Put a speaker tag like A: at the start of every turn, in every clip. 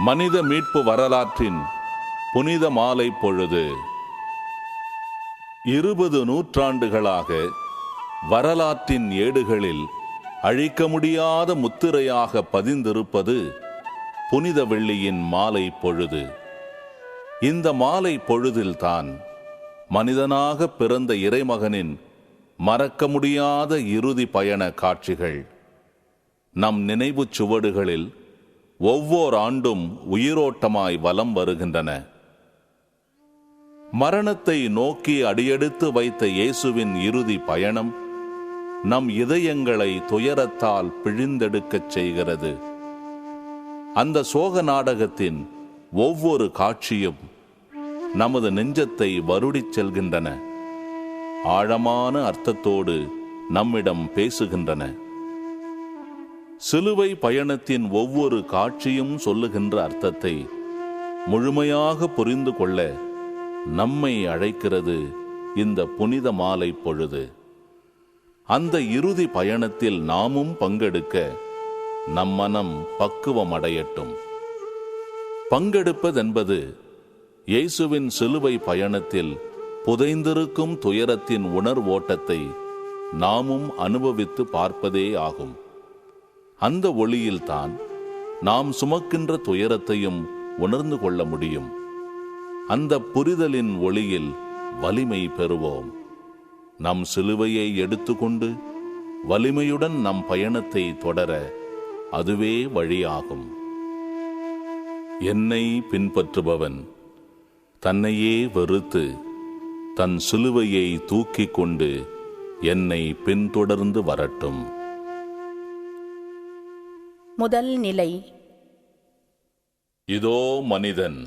A: மனித மீட்பு வரலாற்றின் புனித மாலை பொழுது 20 நூற்றாண்டுகளாக வரலாற்றின் ஏடுகளில் அழிக்க முடியாத முத்திரையாக பதிந்திருப்பது புனித வெள்ளியின் மாலை பொழுது. இந்த மாலை பொழுதில்தான் மனிதனாக பிறந்த இறைமகனின் மறக்க முடியாத இறுதி பயண காட்சிகள் நம் நினைவுச் சுவடுகளில் ஒவ்வொரு ஆண்டும் உயிரோட்டமாய் வலம் வருகின்றன. மரணத்தை நோக்கி அடியெடுத்து வைத்த இயேசுவின் இறுதி பயணம் நம் இதயங்களை துயரத்தால் பிழிந்தெடுக்கச் செய்கிறது. அந்த சோக நாடகத்தின் ஒவ்வொரு காட்சியும் நமது நெஞ்சத்தை வருடிச் செல்கின்றன. ஆழமான அர்த்தத்தோடு நம்மிடம் பேசுகின்றன. சிலுவை பயணத்தின் ஒவ்வொரு காட்சியும் சொல்லுகின்ற அர்த்தத்தை முழுமையாக புரிந்து கொள்ள நம்மை அழைக்கிறது இந்த புனித மாலை பொழுது. அந்த இறுதி பயணத்தில் நாமும் பங்கெடுக்க நம் மனம் பக்குவமடையட்டும். பங்கெடுப்பதென்பது இயேசுவின் சிலுவை பயணத்தில் புதைந்திருக்கும் துயரத்தின் உணர்வோட்டத்தை நாமும் அனுபவித்து பார்ப்பதே ஆகும். அந்த ஒளியில்தான் நாம் சுமக்கின்ற துயரத்தையும் உணர்ந்து கொள்ள முடியும். அந்த புரிதலின் ஒளியில் வலிமை பெறுவோம். நம் சிலுவையை எடுத்துக்கொண்டு வலிமையுடன் நம் பயணத்தை தொடர அதுவே வழியாகும். என்னை பின்பற்றுபவன் தன்னையே வெறுத்து தன் சிலுவையை தூக்கிக் கொண்டு என்னை பின்தொடர்ந்து வரட்டும்.
B: முதல் நிலை.
A: இதோ மனிதன்.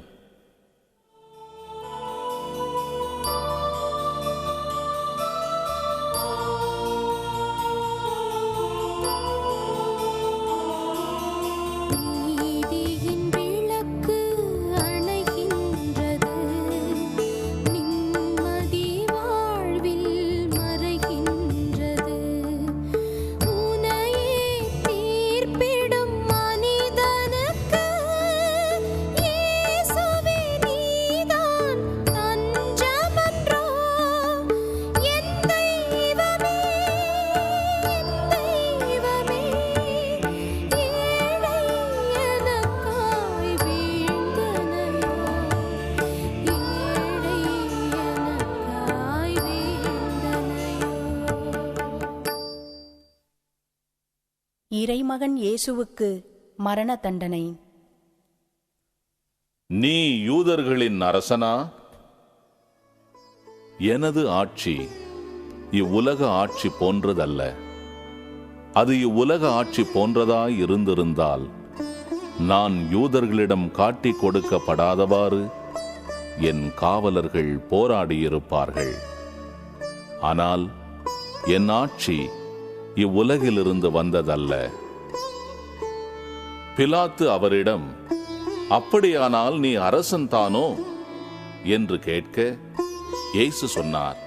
B: இறைமகன் இயேசுவுக்கு மரண தண்டனை.
A: நீ யூதர்களின் அரசனா? எனது ஆட்சி இவ்வுலக ஆட்சி போன்றதல்ல. அது இவ்வுலக ஆட்சி போன்றதாய் இருந்திருந்தால் நான் யூதர்களிடம் காட்டிக் கொடுக்கப்படாதவாறு என் காவலர்கள் போராடியிருப்பார்கள். ஆனால் என் ஆட்சி இவ்வுலகிலிருந்து வந்ததல்ல. பிலாத்து அவரிடம், அப்படியானால் நீ அரசன் தானோ என்று கேட்க, இயேசு சொன்னார்,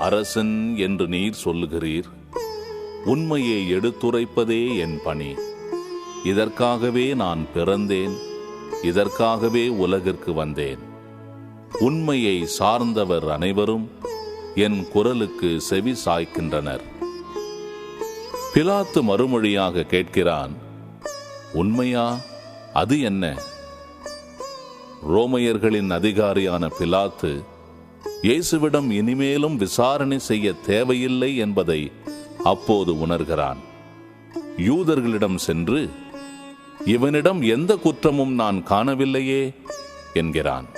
A: அரசன் என்று நீர் சொல்லுகிறீர். உண்மையை எடுத்துரைப்பதே என் பணி. இதற்காகவே நான் பிறந்தேன், இதற்காகவே உலகிற்கு வந்தேன். உண்மையை சார்ந்தவர் அனைவரும் என் குரலுக்கு செவி சாய்க்கின்றனர். பிலாத்து மறுமொழியாக கேட்கிறான், உண்மையா? அது என்ன? ரோமையர்களின் அதிகாரியான பிலாத்து இயேசுவிடம் இனிமேலும் விசாரணை செய்ய தேவையில்லை என்பதை அப்போது உணர்கிறான். யூதர்களிடம் சென்று, இவனிடம் எந்த குற்றமும் நான் காணவில்லையே என்கிறான்.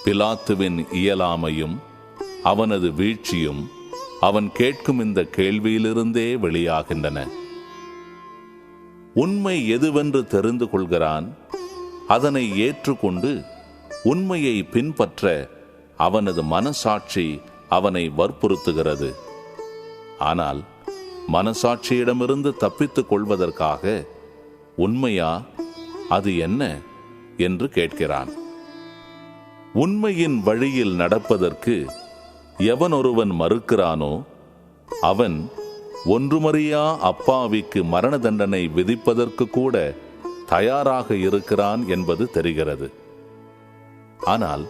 A: பிலாத்துவின் இயலாமையும் அவனது வீழ்ச்சியும் அவன் கேட்கும் இந்த கேள்வியிலிருந்தே வெளியாகின்றன. உண்மை எதுவென்று தெரிந்து கொள்கிறான். அதனை ஏற்றுக்கொண்டு உண்மையை பின்பற்ற அவனது மனசாட்சி அவனை வற்புறுத்துகிறது. ஆனால் மனசாட்சியிடமிருந்து தப்பித்துக் கொள்வதற்காக உண்மையா, அது என்ன என்று கேட்கிறான். உண்மையின் வழியில் நடப்பதற்கு எவனொருவன் மறுக்கிறானோ அவன் ஒன்றுமறியா அப்பாவிக்கு மரண தண்டனை விதிப்பதற்கு கூட தயாராக இருக்கிறான் என்பது தெரிகிறது. ஆனால்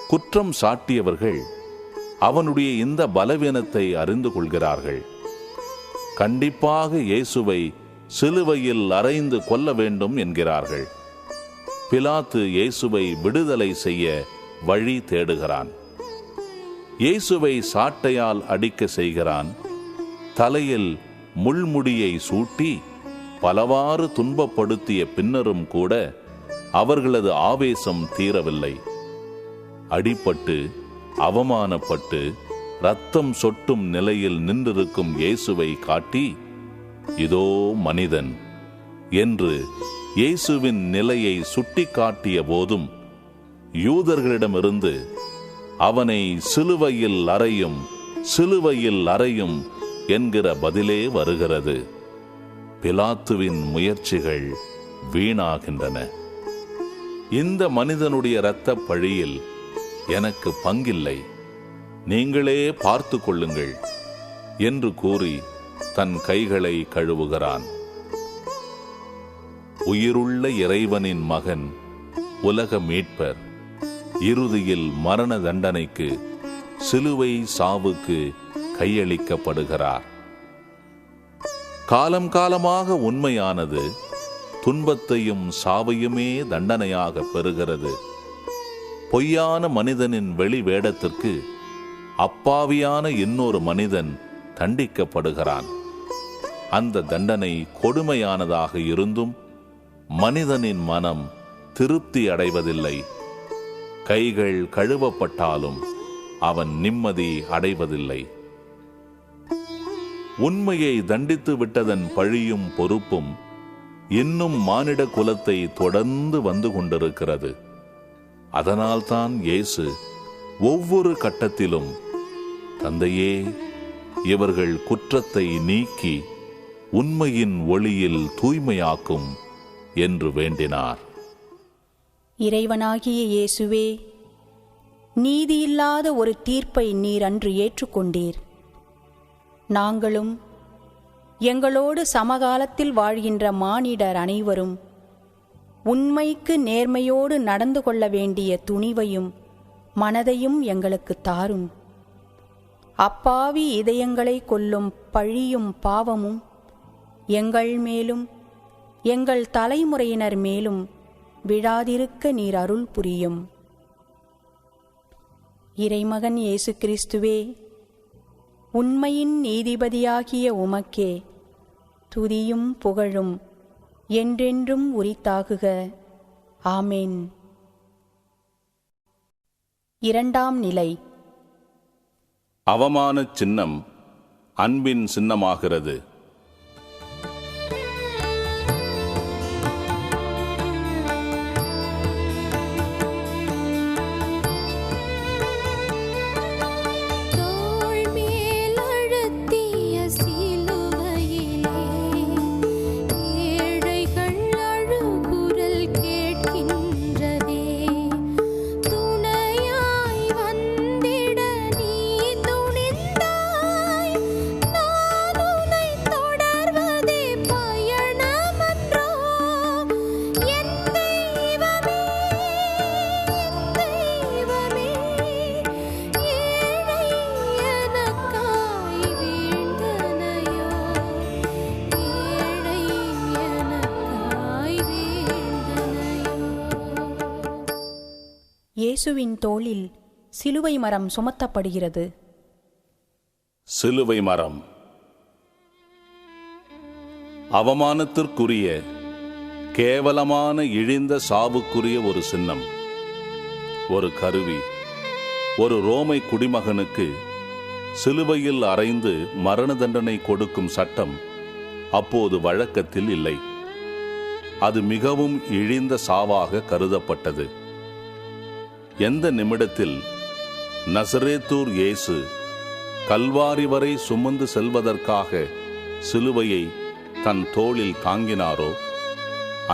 A: குற்றம் சாட்டியவர்கள் அவனுடைய இந்த பலவீனத்தை அறிந்து கொள்கிறார்கள். கண்டிப்பாக இயேசுவை சிலுவையில் அறைந்து கொல்ல வேண்டும் என்கிறார்கள். பிலாத்து இயேசுவை விடுதலை செய்ய வழி தேடுகிறான். இயேசுவை சாட்டையால் அடிக்க செய்கிறான். தலையில் முள்முடியை சூட்டி பலவாறு துன்பப்படுத்திய பின்னரும் கூட அவர்களது ஆவேசம் தீரவில்லை. அடிபட்டு அவமானப்பட்டு இரத்தம் சொட்டும் நிலையில் நின்றிருக்கும் இயேசுவை காட்டி, இதோ மனிதன் என்று இயேசுவின் நிலையை சுட்டிக்காட்டிய போதும் யூதர்களிடமிருந்து அவனை சிலுவையில் அறையும், சிலுவையில் அறையும் என்கிற பதிலே வருகிறது. பிலாத்துவின் முயற்சிகள் வீணாகின்றன. இந்த மனிதனுடைய இரத்த பழியில் எனக்கு பங்கில்லை, நீங்களே பார்த்து கொள்ளுங்கள் என்று கூறி தன் கைகளை கழுவுகிறான். உயிருள்ள இறைவனின் மகன், உலக மீட்பர், இறுதியில் மரண தண்டனைக்கு, சிலுவை சாவுக்கு கையளிக்கப்படுகிறார். காலம் காலமாக உண்மையானது துன்பத்தையும் சாவையுமே தண்டனையாக பெறுகிறது. பொய்யான மனிதனின் வெளி வேடத்திற்கு அப்பாவியான இன்னொரு மனிதன் தண்டிக்கப்படுகிறான். அந்த தண்டனை கொடுமையானதாக இருந்தும் மனிதனின் மனம் திருப்தி அடைவதில்லை. கைகள் கழுவப்பட்டாலும் அவன் நிம்மதி அடைவதில்லை. உண்மையை தண்டித்து விட்டதன் பழியும் பொறுப்பும் இன்னும் மானிட குலத்தை தொடர்ந்து வந்து கொண்டிருக்கிறது. அதனால்தான் இயேசு ஒவ்வொரு கட்டத்திலும், தந்தையே, இவர்கள் குற்றத்தை நீக்கி உண்மையின் ஒளியில் தூய்மையாக்கும் என்று வேண்டினார்.
B: இறைவனாகிய இயேசுவே, நீதியில்லாத ஒரு தீர்ப்பை நீர் அன்று ஏற்றுக்கொண்டீர். நாங்களும் எங்களோடு சமகாலத்தில் வாழ்கின்ற மானிடர் அனைவரும் உண்மைக்கு நேர்மையோடு நடந்து கொள்ள வேண்டிய துணிவையும் மனதையும் எங்களுக்கு தாரும். அப்பாவி இதயங்களை கொல்லும் பழியும் பாவமும் எங்கள் மேலும் எங்கள் தலைமுறையினர் மேலும் விழாதிருக்க நீர் அருள் புரியும். இறைமகன் இயேசு கிறிஸ்துவே, உண்மையின் நீதிபதியாகிய உமக்கே துதியும் புகழும் என்றென்றும் உரித்தாகுக. ஆமேன். இரண்டாம் நிலை.
A: அவமானச் சின்னம் அன்பின் சின்னமாகிறது.
B: இயேசுவின் தோளில் சிலுவை மரம் சுமத்தப்படுகிறது.
A: சிலுவை மரம் அவமானத்திற்குரிய, கேவலமான, இழிந்த சாவுக்குரிய ஒரு சின்னம், ஒரு கருவி. ஒரு ரோமை குடிமகனுக்கு சிலுவையில் அறைந்து மரண தண்டனை கொடுக்கும் சட்டம் அப்போது வழக்கத்தில் இல்லை. அது மிகவும் இழிந்த சாவாக கருதப்பட்டது. எந்த நிமிடத்தில் நசரேத்தூர் இயேசு கல்வாரி வரை சுமந்து செல்வதற்காக சிலுவையை தன் தோளில் தாங்கினாரோ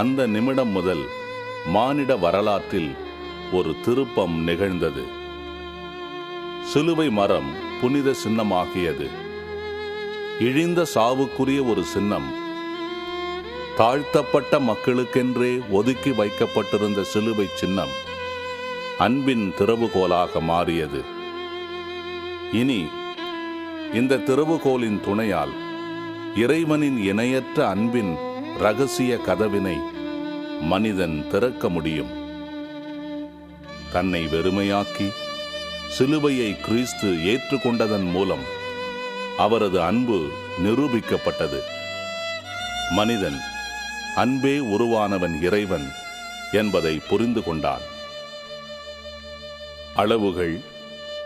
A: அந்த நிமிடம் முதல் மானிட வரலாற்றில் ஒரு திருப்பம் நிகழ்ந்தது. சிலுவை மரம் புனித சின்னமாகியது. இழிந்த சாவுக்குரிய ஒரு சின்னம் தாழ்த்தப்பட்ட மக்களுக்கென்றே ஒதுக்கி வைக்கப்பட்டிருந்த சிலுவை சின்னம் அன்பின் திறவுகோலாக மாறியது. இனி இந்த திறவுகோலின் துணையால் இறைவனின் இணையற்ற அன்பின் இரகசிய கதவினை மனிதன் திறக்க முடியும். தன்னை வெறுமையாக்கி சிலுவையை கிறிஸ்து ஏற்றுக்கொண்டதன் மூலம் அவரது அன்பு நிரூபிக்கப்பட்டது. மனிதன் அன்பே உருவானவன் இறைவன் என்பதை புரிந்து கொண்டான். அளவுகள்,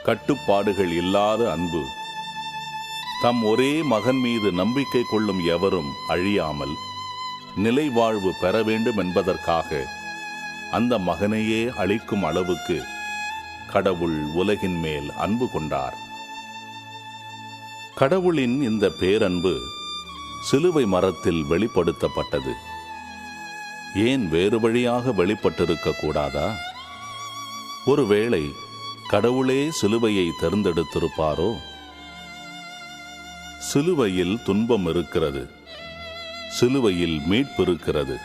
A: கட்டுப்பாடுகள் இல்லாத அன்பு, தம் ஒரே மகன் மீது நம்பிக்கை கொள்ளும் எவரும் அழியாமல் நிலை வாழ்வு பெற வேண்டும் என்பதற்காக அந்த மகனையே அளிக்கும் அளவுக்கு கடவுள் உலகின் மேல் அன்பு கொண்டார். கடவுளின் இந்த பேரன்பு சிலுவை மரத்தில் வெளிப்படுத்தப்பட்டது. ஏன் வேறு வழியாக வெளிப்பட்டிருக்க கூடாதா? ஒருவேளை கடவுளே சிலுவையை தேர்ந்தெடுத்திருப்பாரோ? சிலுவையில் துன்பம் இருக்கிறது, சிலுவையில் மீட்பு இருக்கிறது,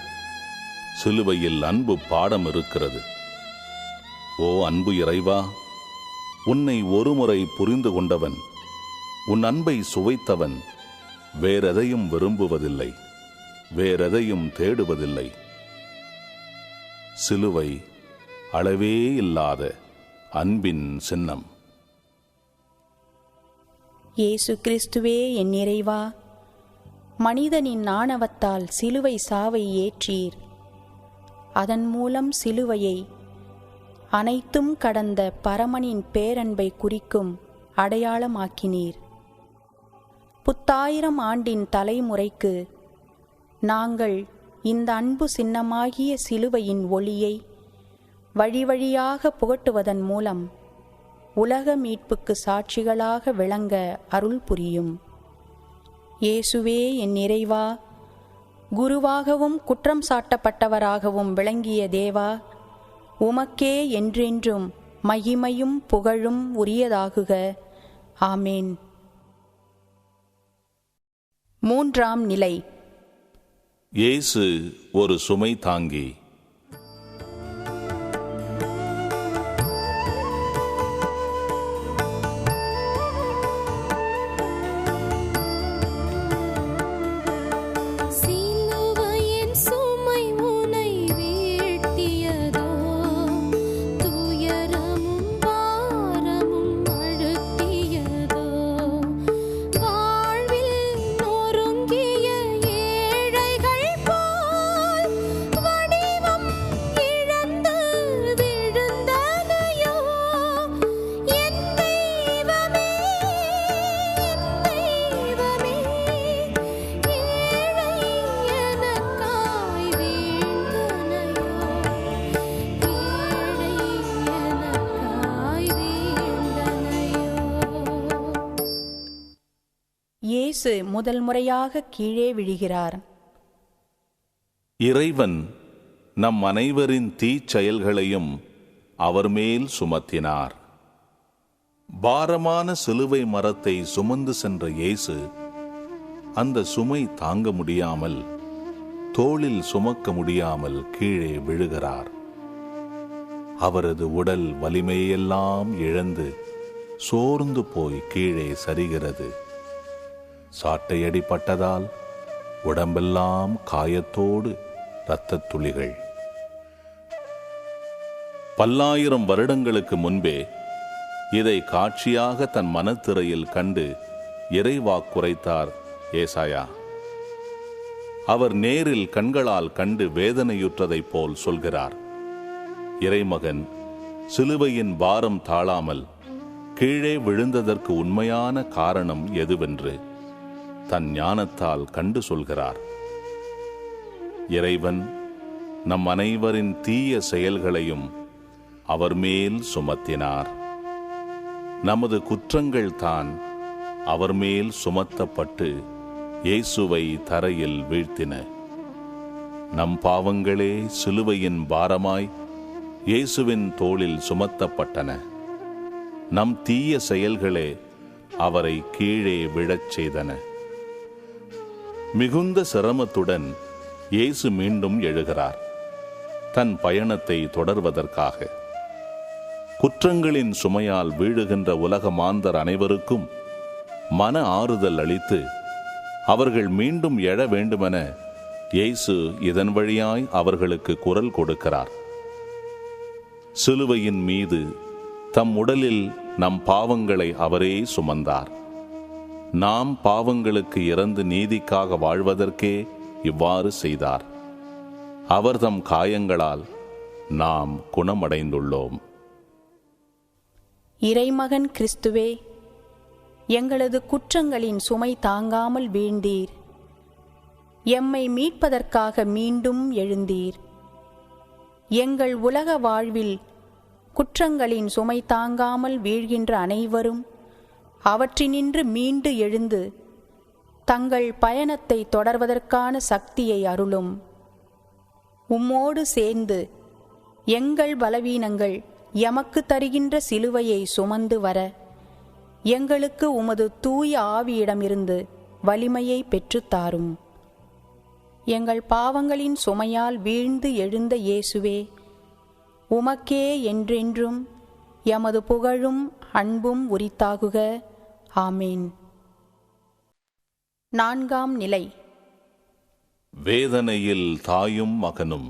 A: சிலுவையில் அன்பு பாடம் இருக்கிறது. ஓ அன்பு இறைவா, உன்னை ஒருமுறை புரிந்து கொண்டவன், உன் அன்பை சுவைத்தவன் வேறெதையும் விரும்புவதில்லை, வேறெதையும் தேடுவதில்லை. சிலுவை அளவே இல்லாத அன்பின் சின்னம்.
B: இயேசு கிறிஸ்துவே என் இறைவா, மனிதனின் ஆணவத்தால் சிலுவை சாவை ஏற்றீர். அதன் மூலம் சிலுவையை அனைத்தும் கடந்த பரமனின் பேரன்பை குறிக்கும் அடையாளமாக்கினீர். 1000 ஆண்டின் தலைமுறைக்கு நாங்கள் இந்த அன்பு சின்னமாகிய சிலுவையின் ஒளியை வழி வழியாக புகட்டுவதன் மூலம் உலக மீட்புக்கு சாட்சிகளாக விளங்க அருள் புரியும். இயேசுவே என் இறைவா, குருவாகவும் குற்றம் சாட்டப்பட்டவராகவும் விளங்கிய தேவா, உமக்கே என்றென்றும் மகிமையும் புகழும் உரியதாகுக. ஆமேன். 3ஆம் நிலை.
A: இயேசு ஒரு சுமை தாங்கி.
B: இயேசு முதல் முறையாக கீழே விழுகிறார்.
A: இறைவன் நம் அனைவரின் தீச்செயல்களையும் அவர் மேல் சுமத்தினார். பாரமான சிலுவை மரத்தை சுமந்து சென்ற இயேசு அந்த சுமை தாங்க முடியாமல், தோளில் சுமக்க முடியாமல் கீழே விழுகிறார். அவரது உடல் வலிமையெல்லாம் இழந்து சோர்ந்து போய் கீழே சரிகிறது. சாட்டையடிப்பட்டதால் உடம்பெல்லாம் காயத்தோடு இரத்தத் துளிகள். பல்லாயிரம் வருடங்களுக்கு முன்பே இதை காட்சியாக தன் மனத்திரையில் கண்டு இறைவாக்குரைத்தார் ஏசாயா. அவர் நேரில் கண்களால் கண்டு வேதனையுற்றதைப் போல் சொல்கிறார். இறைமகன் சிலுவையின் பாரம் தாழாமல் கீழே விழுந்ததற்கு உண்மையான காரணம் எதுவென்று தன் ஞானத்தால் கண்டு சொல்கிறார். இறைவன் நம் அனைவரின் தீய செயல்களையும் அவர் மேல் சுமத்தினார். நமது குற்றங்கள் தான் அவர் மேல் சுமத்தப்பட்டு இயேசுவை தரையில் வீழ்த்தின. நம் பாவங்களே சிலுவையின் பாரமாய் இயேசுவின் தோளில் சுமத்தப்பட்டன. நம் தீய செயல்களே அவரை கீழே விழச் செய்தன. மிகுந்த சிரமத்துடன் இயேசு மீண்டும் எழுகிறார், தன் பயணத்தை தொடர்வதற்காக. குற்றங்களின் சுமையால் வீழுகின்ற உலக மாந்தர் அனைவருக்கும் மன ஆறுதல் அளித்து அவர்கள் மீண்டும் எழ வேண்டுமென இயேசு இதன் வழியாய் அவர்களுக்கு குரல் கொடுக்கிறார். சிலுவையின் மீது தம் உடலில் நம் பாவங்களை அவரே சுமந்தார். நாம் பாவங்களுக்கு இறந்து நீதிக்காக வாழ்வதற்கே இவ்வாறு செய்தார். அவர் தம் காயங்களால் நாம் குணமடைந்துள்ளோம்.
B: இறைமகன் கிறிஸ்துவே, எங்களது குற்றங்களின் சுமை தாங்காமல் வீழ்ந்தீர். எம்மை மீட்பதற்காக மீண்டும் எழுந்தீர். எங்கள் உலக வாழ்வில் குற்றங்களின் சுமை தாங்காமல் வீழ்கின்ற அனைவரும் அவற்றினின்று மீண்டு எழுந்து தங்கள் பயணத்தை தொடர்வதற்கான சக்தியை அருளும். உம்மோடு சேர்ந்து எங்கள் பலவீனங்கள் எமக்கு தருகின்ற சிலுவையை சுமந்து வர எங்களுக்கு உமது தூய ஆவியிடமிருந்து வலிமையை பெற்றுத்தாரும். எங்கள் பாவங்களின் சுமையால் வீழ்ந்து எழுந்த இயேசுவே, உமக்கே என்றென்றும் எமது புகழும் அன்பும் உரித்தாகுக. ஆமீன். 4ஆம் நிலை.
A: வேதனையில் தாயும் மகனும்.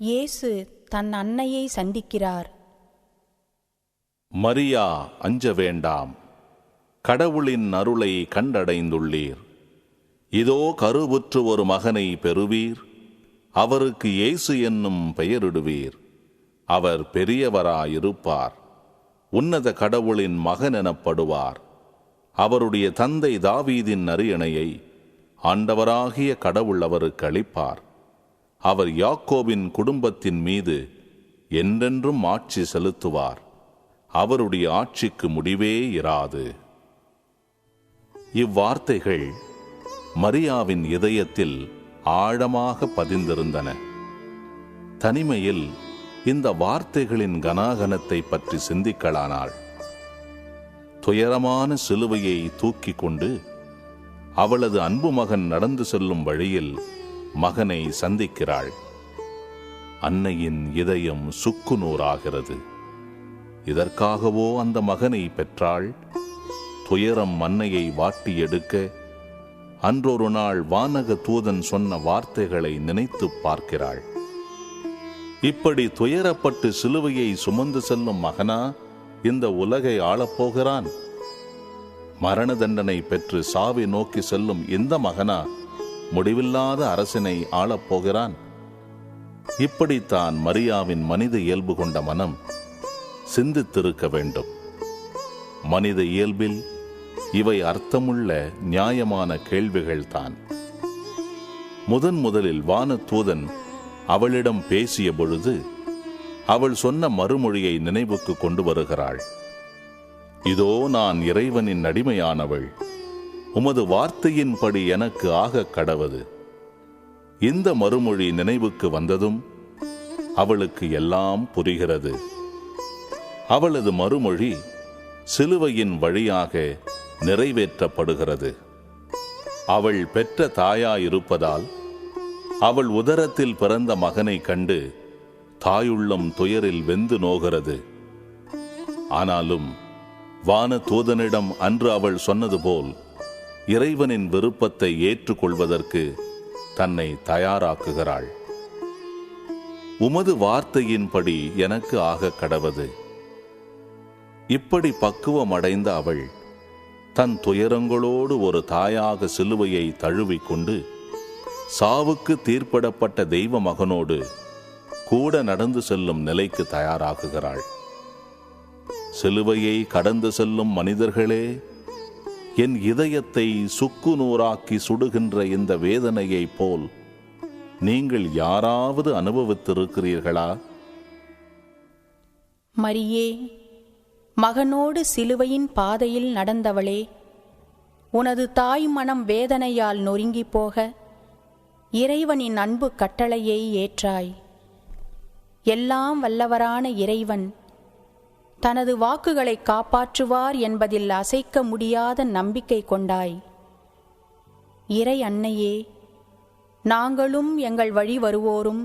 B: இயேசு தன் அன்னையை சந்திக்கிறார்.
A: மரியா, அஞ்ச வேண்டாம், கடவுளின் அருளை கண்டடைந்துள்ளீர். இதோ கருவுற்று ஒரு மகனை பெறுவீர், அவருக்கு இயேசு என்னும் பெயரிடுவீர். அவர் பெரியவராயிருப்பார், உன்னத கடவுளின் மகன் எனப்படுவார். அவருடைய தந்தை தாவீதின் அரியணையை ஆண்டவராகிய கடவுள் அவருக்கு அளிப்பார். அவர் யாக்கோபின் குடும்பத்தின் மீது என்றென்றும் ஆட்சி செலுத்துவார். அவருடைய ஆட்சிக்கு முடிவே இராது. இவ்வார்த்தைகள் மரியாவின் இதயத்தில் ஆழமாக பதிந்திருந்தன. தனிமையில் இந்த வார்த்தைகளின் கனாகனத்தை பற்றி சிந்திக்கலானாள். துயரமான சிலுவையை தூக்கி கொண்டு அவளது அன்பு மகன் நடந்து செல்லும் வழியில் மகனை சந்திக்கிறாள். அன்னையின் இதயம் சுக்குநூறாகிறது. இதற்காகவோ அந்த மகனை பெற்றாள்? துயரம் அன்னையை வாட்டி எடுக்க அன்றொரு நாள் வானக தூதன் சொன்ன வார்த்தைகளை நினைத்து பார்க்கிறாள். இப்படி துயரப்பட்டு சிலுவையை சுமந்து செல்லும் மகனா இந்த உலகை ஆளப்போகிறான்? மரண தண்டனை பெற்று சாவை நோக்கி செல்லும் இந்த மகனா முடிவில்லாத அரசினை ஆளப்போகிறான்? இப்படித்தான் மரியாவின் மனித இயல்பு கொண்ட மனம் சிந்தித்திருக்க வேண்டும். மனித இயல்பில் இவை அர்த்தமுள்ள நியாயமான கேள்விகள்தான். முதலில் வானதூதன் அவளிடம் பேசிய பொழுது அவள் சொன்ன மறுமொழியை நினைவுக்கு கொண்டு வருகிறாள். இதோ நான் இறைவனின் அடிமையானவள், உமது வார்த்தையின்படி எனக்கு ஆக கடவது. இந்த மறுமொழி நினைவுக்கு வந்ததும் அவளுக்கு எல்லாம் புரிகிறது. அவளது மறுமொழி சிலுவையின் வழியாக நிறைவேற்றப்படுகிறது. அவள் பெற்ற தாயாயிருப்பதால் அவள் உதரத்தில் பிறந்த மகனை கண்டு தாயுள்ளம் துயரில் வெந்து நோகிறது. ஆனாலும் வானதூதனிடம் அன்று அவள் சொன்னது போல் இறைவனின் விருப்பத்தை ஏற்றுக்கொள்வதற்கு தன்னை தயாராக்குகிறாள். உமது வார்த்தையின்படி எனக்கு ஆக கடவது. இப்படி பக்குவமடைந்த அவள் தன் துயரங்களோடு ஒரு தாயாக சிலுவையை தழுவிக்கொண்டு சாவுக்கு தீர்ப்பிடப்பட்ட தெய்வ மகனோடு கூட நடந்து செல்லும் நிலைக்கு தயாராகுகிறாள். சிலுவையை கடந்து செல்லும் மனிதர்களே, என் இதயத்தை சுக்கு நூறாக்கி சுடுகின்ற இந்த வேதனையைப் போல் நீங்கள் யாராவது அனுபவித்திருக்கிறீர்களா?
B: மரியே, மகனோடு சிலுவையின் பாதையில் நடந்தவளே, உனது தாய் மனம் வேதனையால் நொறுங்கி போக இறைவனின் அன்பு கட்டளையை ஏற்றாய். எல்லாம் வல்லவரான இறைவன் தனது வாக்குகளை காப்பாற்றுவார் என்பதில் அசைக்க முடியாத நம்பிக்கை கொண்டாய். இறை அன்னையே, நாங்களும் எங்கள் வழி வருவோரும்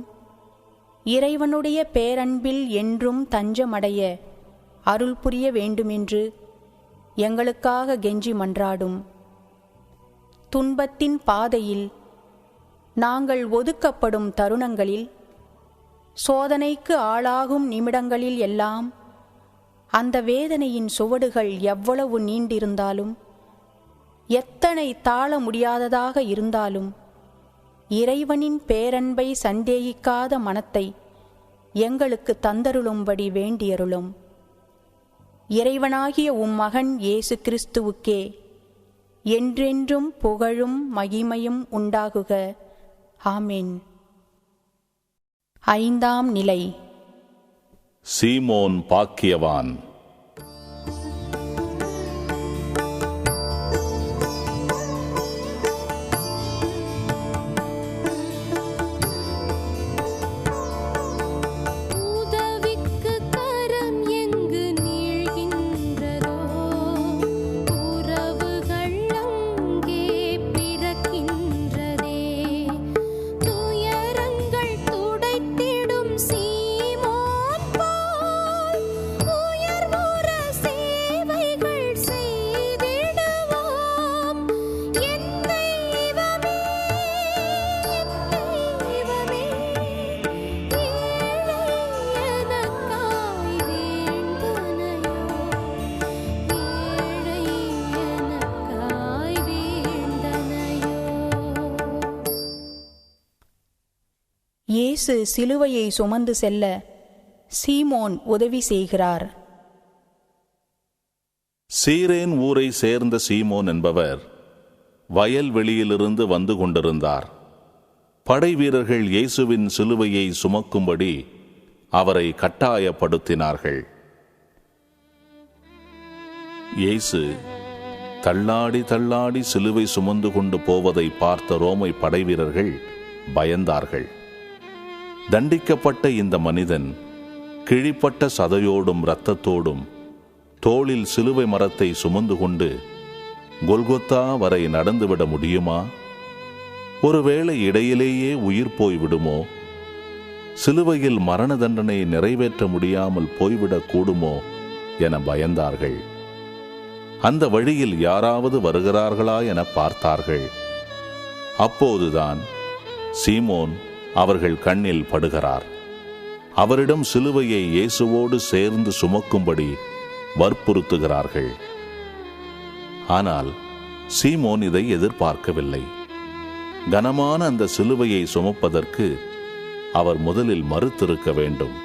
B: இறைவனுடைய பேரன்பில் என்றும் தஞ்சமடைய அருள் புரிய வேண்டுமென்று எங்களுக்காக கெஞ்சி மன்றாடும். துன்பத்தின் பாதையில் நாங்கள் ஒதுக்கப்படும் தருணங்களில், சோதனைக்கு ஆளாகும் நிமிடங்களில் எல்லாம் அந்த வேதனையின் சுவடுகள் எவ்வளவு நீண்டிருந்தாலும், எத்தனை தாழ முடியாததாக இருந்தாலும், இறைவனின் பேரன்பை சந்தேகிக்காத மனத்தை எங்களுக்கு தந்தருளும்படி வேண்டியருளும். இறைவனாகிய உம் மகன் இயேசு கிறிஸ்துவுக்கே என்றென்றும் புகழும் மகிமையும் உண்டாகுக. ஆமென். 5ஆம் நிலை.
A: சீமோன் பாக்கியவான்.
B: இயேசு சிலுவையை சுமந்து செல்ல சீமோன் உதவி செய்கிறார்.
A: சீரேன் ஊரை சேர்ந்த சீமோன் என்பவர் வயல்வெளியிலிருந்து வந்து கொண்டிருந்தார். படை வீரர்கள் இயேசுவின் சிலுவையை சுமக்கும்படி அவரை கட்டாயப்படுத்தினார்கள். இயேசு தள்ளாடி தள்ளாடி சிலுவை சுமந்து கொண்டு போவதை பார்த்த ரோமை படை வீரர்கள் பயந்தார்கள். தண்டிக்கப்பட்ட இந்த மனிதன் கிழிப்பட்ட சதையோடும் இரத்தத்தோடும் தோளில் சிலுவை மரத்தை சுமந்து கொண்டு கொல்கொத்தா வரை நடந்துவிட முடியுமா? ஒருவேளை இடையிலேயே உயிர் போய்விடுமோ? சிலுவையில் மரண தண்டனை நிறைவேற்ற முடியாமல் போய்விடக் கூடுமோ என பயந்தார்கள். அந்த வழியில் யாராவது வருகிறார்களா என பார்த்தார்கள். அப்போதுதான் சீமோன் அவர்கள் கண்ணில் படுகிறார். அவரிடம் சிலுவையை இயேசுவோடு சேர்ந்து சுமக்கும்படி வற்புறுத்துகிறார்கள். ஆனால் சீமோன் இதை எதிர்பார்க்கவில்லை. கனமான அந்த சிலுவையை சுமப்பதற்கு அவர் முதலில் மறுத்திருக்க வேண்டும்.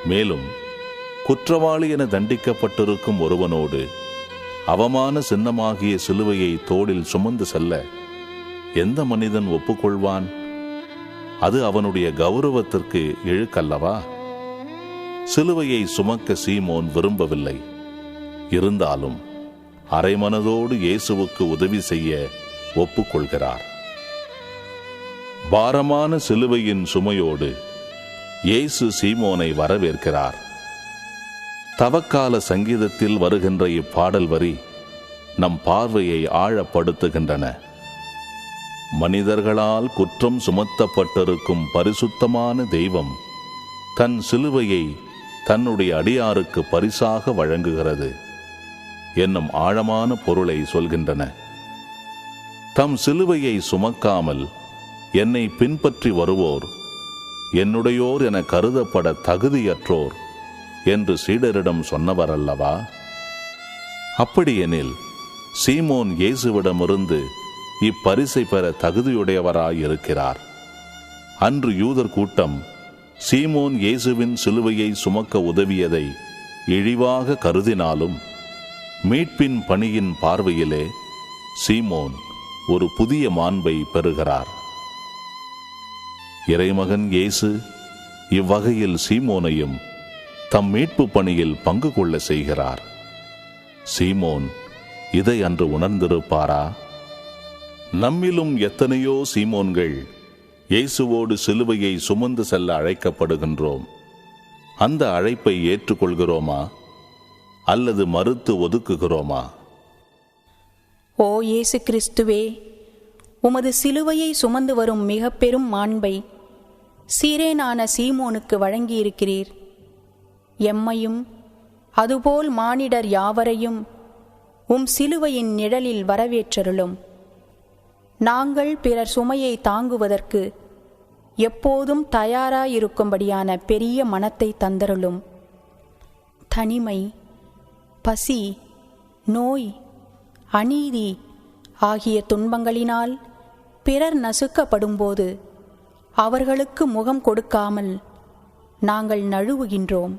A: மேலும் குற்றவாளி என தண்டிக்கப்பட்டிருக்கும் ஒருவனோடு அவமான சின்னமாகிய சிலுவையை தோளில் சுமந்து செல்ல எந்த மனிதன் ஒப்புக்கொள்வான்? அது அவனுடைய கௌரவத்திற்கு இழுக்கல்லவா? சிலுவையை சுமக்க சீமோன் விரும்பவில்லை. இருந்தாலும் அரைமனதோடு இயேசுவுக்கு உதவி செய்ய ஒப்புக்கொள்கிறார். பாரமான சிலுவையின் சுமையோடு இயேசு சீமோனை வரவேற்கிறார். தவக்கால சங்கீதத்தில் வருகின்ற இப்பாடல் வரி நம் பார்வையை ஆழப்படுத்துகின்றன. மனிதர்களால் குற்றம் சுமத்தப்பட்டிருக்கும் பரிசுத்தமான தெய்வம் தன் சிலுவையை தன்னுடைய அடியாருக்கு பரிசாக வழங்குகிறது என்னும் ஆழமான பொருளை சொல்கின்றன. தம் சிலுவையை சுமக்காமல் என்னை பின்பற்றி வருவோர் என்னுடையோர் என கருதப்பட தகுதியற்றோர் என்று சீடரிடம் சொன்னவர் அல்லவா? அப்படியெனில் சீமோன் இயேசுவிடமிருந்து இப்பரிசை பெற தகுதியுடையவராயிருக்கிறார். அன்று யூதர் கூட்டம் சீமோன் இயேசுவின் சிலுவையை சுமக்க உதவியதை இழிவாக கருதினாலும் மீட்பின் பணியின் பார்வையிலே சீமோன் ஒரு புதிய மாண்பை பெறுகிறார். இறைமகன் இயேசு இவ்வகையில் சீமோனையும் தம் மீட்பு பணியில் பங்கு கொள்ள செய்கிறார். சீமோன் இதை அன்று உணர்ந்திருப்பாரா? நம்மிலும் எத்தனையோ சீமோன்கள் இயேசுவோடு சிலுவையை சுமந்து செல்ல அழைக்கப்படுகின்றோம். அந்த அழைப்பை ஏற்றுக்கொள்கிறோமா அல்லது மறுத்து ஒதுக்குகிறோமா?
B: ஓ இயேசு கிறிஸ்துவே, உமது சிலுவையை சுமந்து வரும் மிக பெரும் மாண்பை சீரேனான சீமோனுக்கு வழங்கியிருக்கிறீர். எம்மையும் அதுபோல் மானிடர் யாவரையும் சிலுவையின் நிழலில் வரவேற்றருளும். நாங்கள் பிறர் சுமையை தாங்குவதற்கு எப்போதும் தயாராயிருக்கும்படியான பெரிய மனத்தை தந்தருளும். தனிமை, பசி, நோய், அநீதி ஆகிய துன்பங்களினால் பிறர் நசுக்கப்படும்போது அவர்களுக்கு முகம் கொடுக்காமல் நாங்கள் நழுவுகின்றோம்.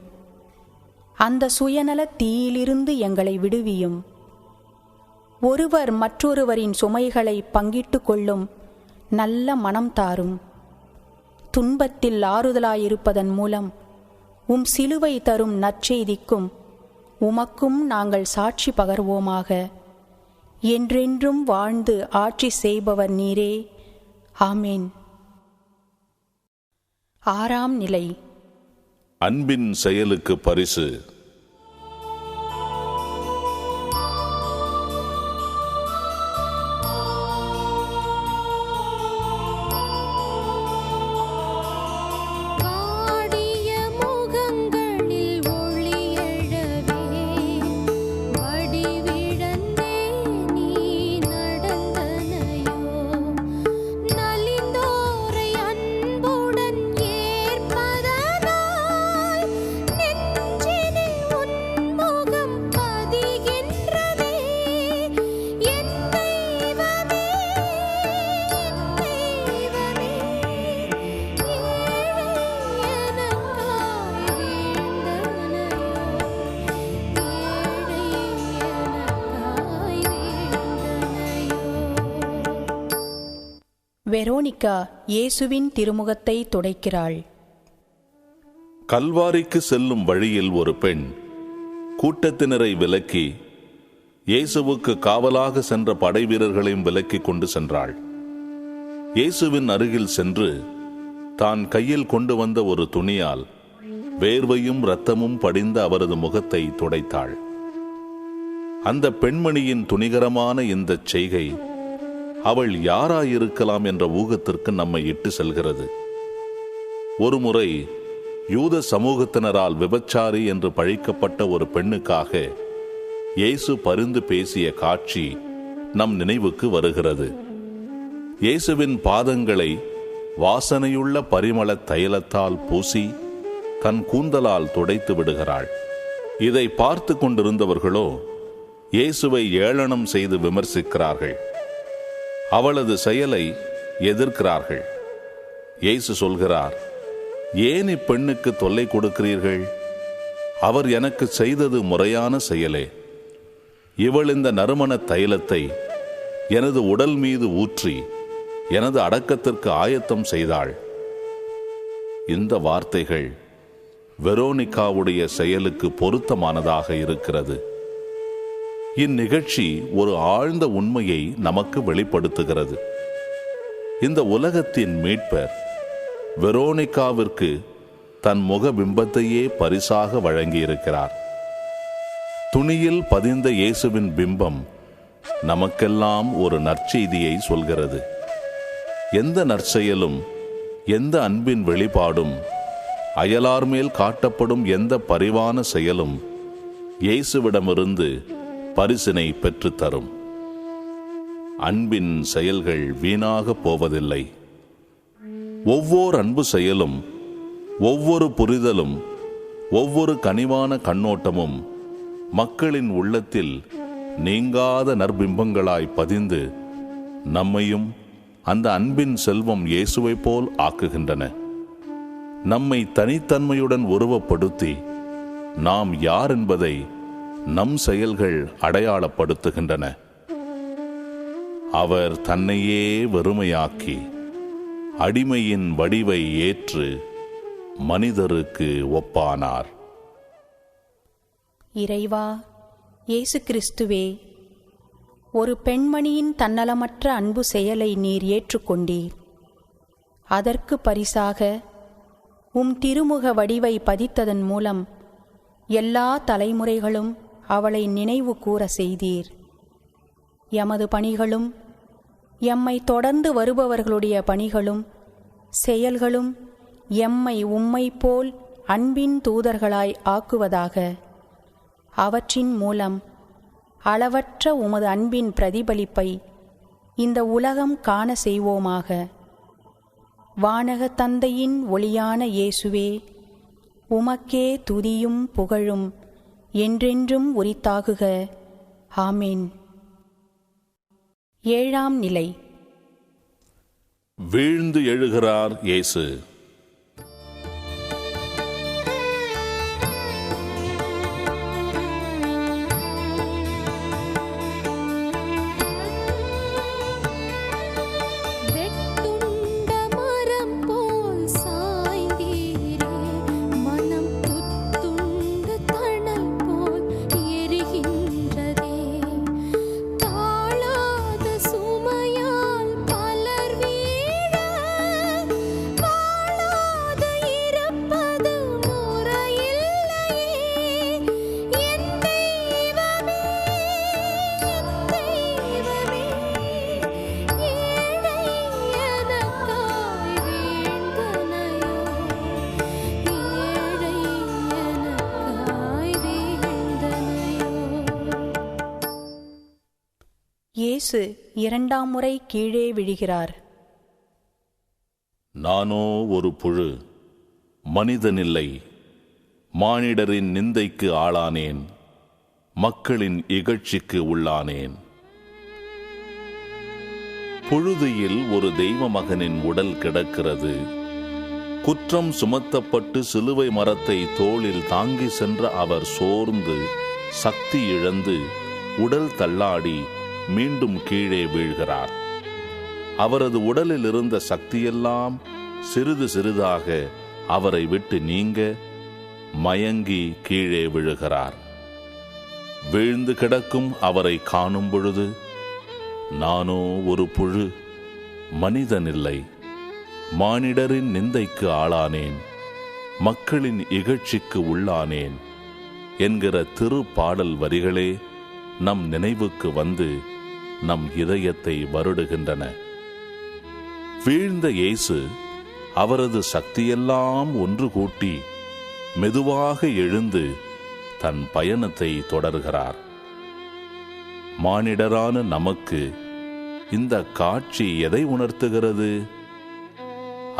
B: அந்த சுயநல தீயிலிருந்து எங்களை விடுவியும். ஒருவர் மற்றொருவரின் சுமைகளை பங்கிட்டு கொள்ளும் நல்ல மனம் தாரும். துன்பத்தில் ஆறுதலாயிருப்பதன் மூலம் சிலுவை தரும் நற்செய்திக்கும் உமக்கும் நாங்கள் சாட்சி பகர்வோமாக. என்றென்றும் வாழ்ந்து ஆட்சி செய்பவர் நீரே. ஆமேன். 6ஆம் நிலை.
A: அன்பின் செயலுக்கு பரிசு.
B: வெரோனிகா இயேசுவின் திருமுகத்தை துடைக்கிறாள்.
A: கல்வாரிக்கு செல்லும் வழியில் ஒரு பெண் கூட்டத்தினரை விலக்கி இயேசுவுக்கு காவலாக சென்ற படை வீரர்களையும் விலக்கி கொண்டு சென்றாள். இயேசுவின் அருகில் சென்று தான் கையில் கொண்டு வந்த ஒரு துணியால் வேர்வையும் இரத்தமும் படிந்த அவரது முகத்தை துடைத்தாள். அந்த பெண்மணியின் துணிகரமான இந்த செய்கை அவள் யாராயிருக்கலாம் என்ற ஊகத்திற்கு நம்மை இட்டு செல்கிறது. ஒருமுறை யூத சமூகத்தினரால் விபச்சாரி என்று பழிக்கப்பட்ட ஒரு பெண்ணுக்காக இயேசு பரிந்து பேசிய காட்சி நம் நினைவுக்கு வருகிறது. இயேசுவின் பாதங்களை வாசனையுள்ள பரிமள தைலத்தால் பூசி தன் கூந்தலால் துடைத்து விடுகிறாள். இதை பார்த்து கொண்டிருந்தவர்களோ இயேசுவை ஏளனம் செய்து விமர்சிக்கிறார்கள். அவளது செயலை எதிர்க்கிறார்கள். இயேசு சொல்கிறார், ஏன் இப்பெண்ணுக்கு தொல்லை கொடுக்கிறீர்கள்? அவர் எனக்கு செய்தது முறையான செயலே. இவள் இந்த நறுமண தைலத்தை எனது உடல் மீது ஊற்றி எனது அடக்கத்திற்கு ஆயத்தம் செய்தாள். இந்த வார்த்தைகள் வெரோனிகாவுடைய செயலுக்கு பொருத்தமானதாக இருக்கிறது. இந்நிகழ்ச்சி ஒரு ஆழ்ந்த உண்மையை நமக்கு வெளிப்படுத்துகிறது. இந்த உலகத்தின் மீட்பர் வெரோனிகாவிற்கு தன் முகபிம்பத்தையே பரிசாக வழங்கியிருக்கிறார். துணியில் பதிந்த இயேசுவின் பிம்பம் நமக்கெல்லாம் ஒரு நற்செய்தியை சொல்கிறது. எந்த நற்செயலும், எந்த அன்பின் வெளிப்பாடும், அயலார் மேல் காட்டப்படும் எந்த பரிவான செயலும் இயேசுவிடமிருந்து பரிசினை பெற்றுத்தரும். அன்பின் செயல்கள் வீணாக போவதில்லை. ஒவ்வொரு அன்பு செயலும், ஒவ்வொரு புரிதலும் ஒவ்வொரு கனிவான கண்ணோட்டமும் மக்களின் உள்ளத்தில் நீங்காத நற்பிம்பங்களாய் பதிந்து நம்மையும் அந்த அன்பின் செல்வம் இயேசுவை போல் ஆக்குகின்றன. நம்மை தனித்தன்மையுடன் உருவப்படுத்தி நாம் யார் என்பதை நம் செயல்கள் அடையாளப்படுத்துகின்றன. அவர் தன்னையே வெறுமையாக்கி அடிமையின் வடிவை ஏற்று மனிதருக்கு ஒப்பானார்.
B: இறைவா, இயேசு கிறிஸ்துவே, ஒரு பெண்மணியின் தன்னலமற்ற அன்பு செயலை நீர் ஏற்றுக்கொண்டீர். அதற்கு பரிசாக உம் திருமுக வடிவை பதித்ததன் மூலம் எல்லா தலைமுறைகளும் அவளை நினைவு கூற செய்தீர். எமது பணிகளும் எம்மை தொடர்ந்து வருபவர்களுடைய பணிகளும் செயல்களும் எம்மை உம்மை போல் அன்பின் தூதர்களாய் ஆக்குவதாக. அவற்றின் மூலம் அளவற்ற உமது அன்பின் பிரதிபலிப்பை இந்த உலகம் காண செய்வோமாக. வானக தந்தையின் ஒளியான இயேசுவே, உமக்கே துதியும் புகழும் என்றென்றும் உரித்தாகுக. ஆமீன். 7ஆம் நிலை.
A: வீழ்ந்து எழுகிறார் இயேசு.
B: இயேசு 2ஆம் முறை கீழே விழுகிறார்.
A: நானோ ஒரு புழு, மனிதனில்லை. மானிடரின் நிந்தைக்கு ஆளானேன், மக்களின் இகழ்ச்சிக்கு உள்ளானேன். புழுதியில் ஒரு தெய்வ மகனின் உடல் கிடக்கிறது. குற்றம் சுமத்தப்பட்டு சிலுவை மரத்தை தோளில் தாங்கி சென்ற அவர் சோர்ந்து சக்தி இழந்து உடல் தள்ளாடி மீண்டும் கீழே வீழ்கிறார். அவரது உடலில் இருந்த சக்தியெல்லாம் சிறிது சிறிதாக அவரை விட்டு நீங்க மயங்கி கீழே விழுகிறார். வீழ்ந்து கிடக்கும் அவரை காணும் பொழுது, நானோ ஒரு புழு, மனிதனில்லை. மானிடரின் நிந்தைக்கு ஆளானேன், மக்களின் இகழ்ச்சிக்கு உள்ளானேன் என்கிற திருப்பாடல் வரிகளே நம் நினைவுக்கு வந்து நம் இதயத்தை வருடுகின்றன. வீழ்ந்த இயேசு அவரது சக்தியெல்லாம் ஒன்று கூட்டி மெதுவாக எழுந்து தன் பயணத்தை தொடர்கிறார். மானிடரான நமக்கு இந்த காட்சி எதை உணர்த்துகிறது?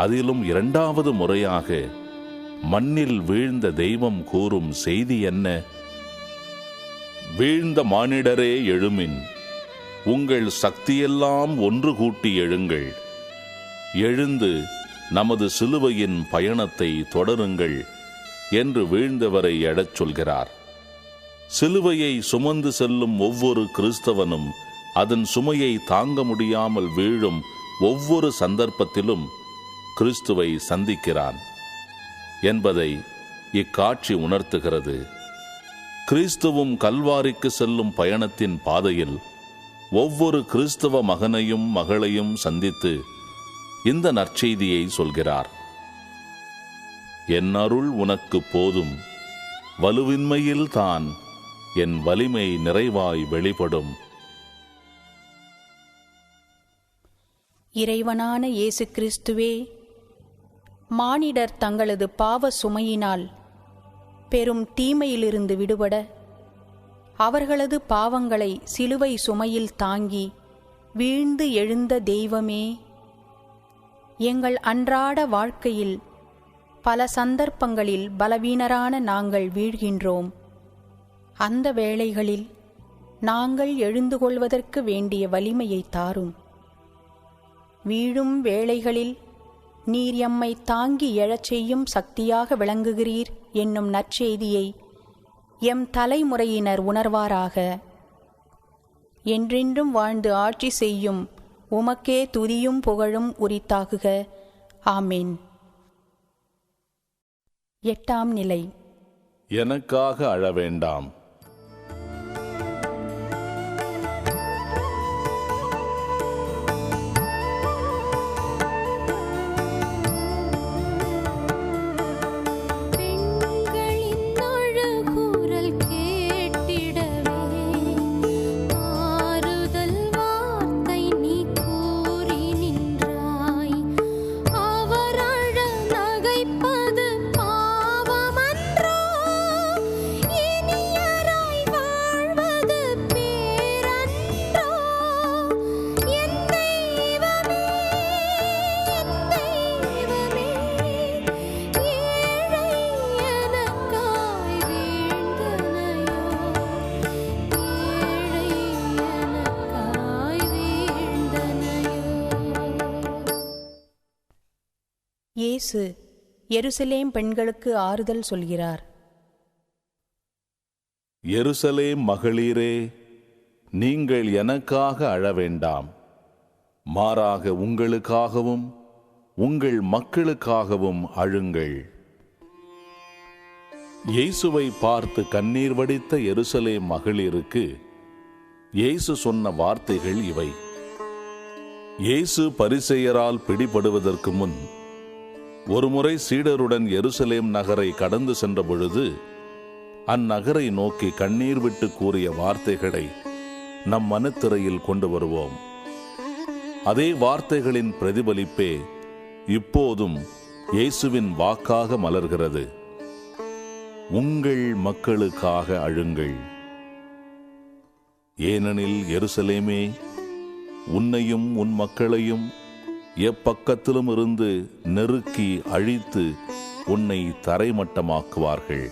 A: அதிலும் 2வது முறையாக மண்ணில் வீழ்ந்த தெய்வம் கூறும் செய்தி என்ன? வீழ்ந்த மானிடரே எழுமின், உங்கள் சக்தியெல்லாம் ஒன்று கூட்டி எழுங்கள். எழுந்து நமது சிலுவையின் பயணத்தை தொடருங்கள் என்று வீழ்ந்தவரை எழச் சொல்கிறார். சிலுவையை சுமந்து செல்லும் ஒவ்வொரு கிறிஸ்தவனும் அதன் சுமையை தாங்க முடியாமல் வீழும் ஒவ்வொரு சந்தர்ப்பத்திலும் கிறிஸ்துவை சந்திக்கிறான் என்பதை இக்காட்சி உணர்த்துகிறது. கிறிஸ்துவும் கல்வாரிக்கு செல்லும் பயணத்தின் பாதையில் ஒவ்வொரு கிறிஸ்தவ மகனையும் மகளையும் சந்தித்து இந்த நற்செய்தியை சொல்கிறார். என் அருள் உனக்கு போதும், வலுவின்மையில் தான் என் வலிமை நிறைவாய் வெளிப்படும்.
B: இறைவனான இயேசு கிறிஸ்துவே, மானிடர் தங்களது பாவ சுமையினால் பெரும் தீமையிலிருந்து விடுபட அவர்களது பாவங்களை சிலுவை சுமையில் தாங்கி வீழ்ந்து எழுந்த தெய்வமே, எங்கள் அன்றாட வாழ்க்கையில் பல சந்தர்ப்பங்களில் பலவீனரான நாங்கள் வீழ்கின்றோம். அந்த வேளைகளில் நாங்கள் எழுந்து கொள்வதற்கு வேண்டிய வலிமையை தாரும். வீழும் வேளைகளில் நீர் எம்மை தாங்கி எழச் செய்யும் சக்தியாக விளங்குகிறீர் என்னும் நற்செய்தியை எம் தலைமுறையினர் உணர்வாராக. என்றென்றும் வாழ்ந்து ஆட்சி செய்யும் உமக்கே துதியும் புகழும் உரித்தாகுக. ஆமீன். 8ஆம் நிலை.
A: எனக்காக அழ வேண்டாம்.
B: இயேசு எருசலேம் பெண்களுக்கு ஆறுதல் சொல்கிறார்.
A: எருசலேம் மகளிரே, நீங்கள் எனக்காக அழ வேண்டாம். மாறாக உங்களுக்காகவும் உங்கள் மக்களுக்காகவும் அழுங்கள். இயேசுவை பார்த்து கண்ணீர் வடித்த எருசலேம் மகளிருக்கு இயேசு சொன்ன வார்த்தைகள் இவை. இயேசு பரிசேயரால் பிடிபடுவதற்கு முன் ஒருமுறை சீடருடன் எருசலேம் நகரை கடந்து சென்ற பொழுது அந்நகரை நோக்கி கண்ணீர் விட்டு கூறிய வார்த்தைகளை நம் மனத்திரையில் கொண்டு வருவோம். அதே வார்த்தைகளின் பிரதிபலிப்பே இப்போதும் இயேசுவின் வாக்காக மலர்கிறது. உங்கள் மக்களுக்காக அழுங்கள். ஏனெனில் எருசலேமே, உன்னையும் உன் மக்களையும் எப்பக்கத்திலும் இருந்து நெருக்கி அழித்து உன்னை தரைமட்டமாக்குவார்கள்.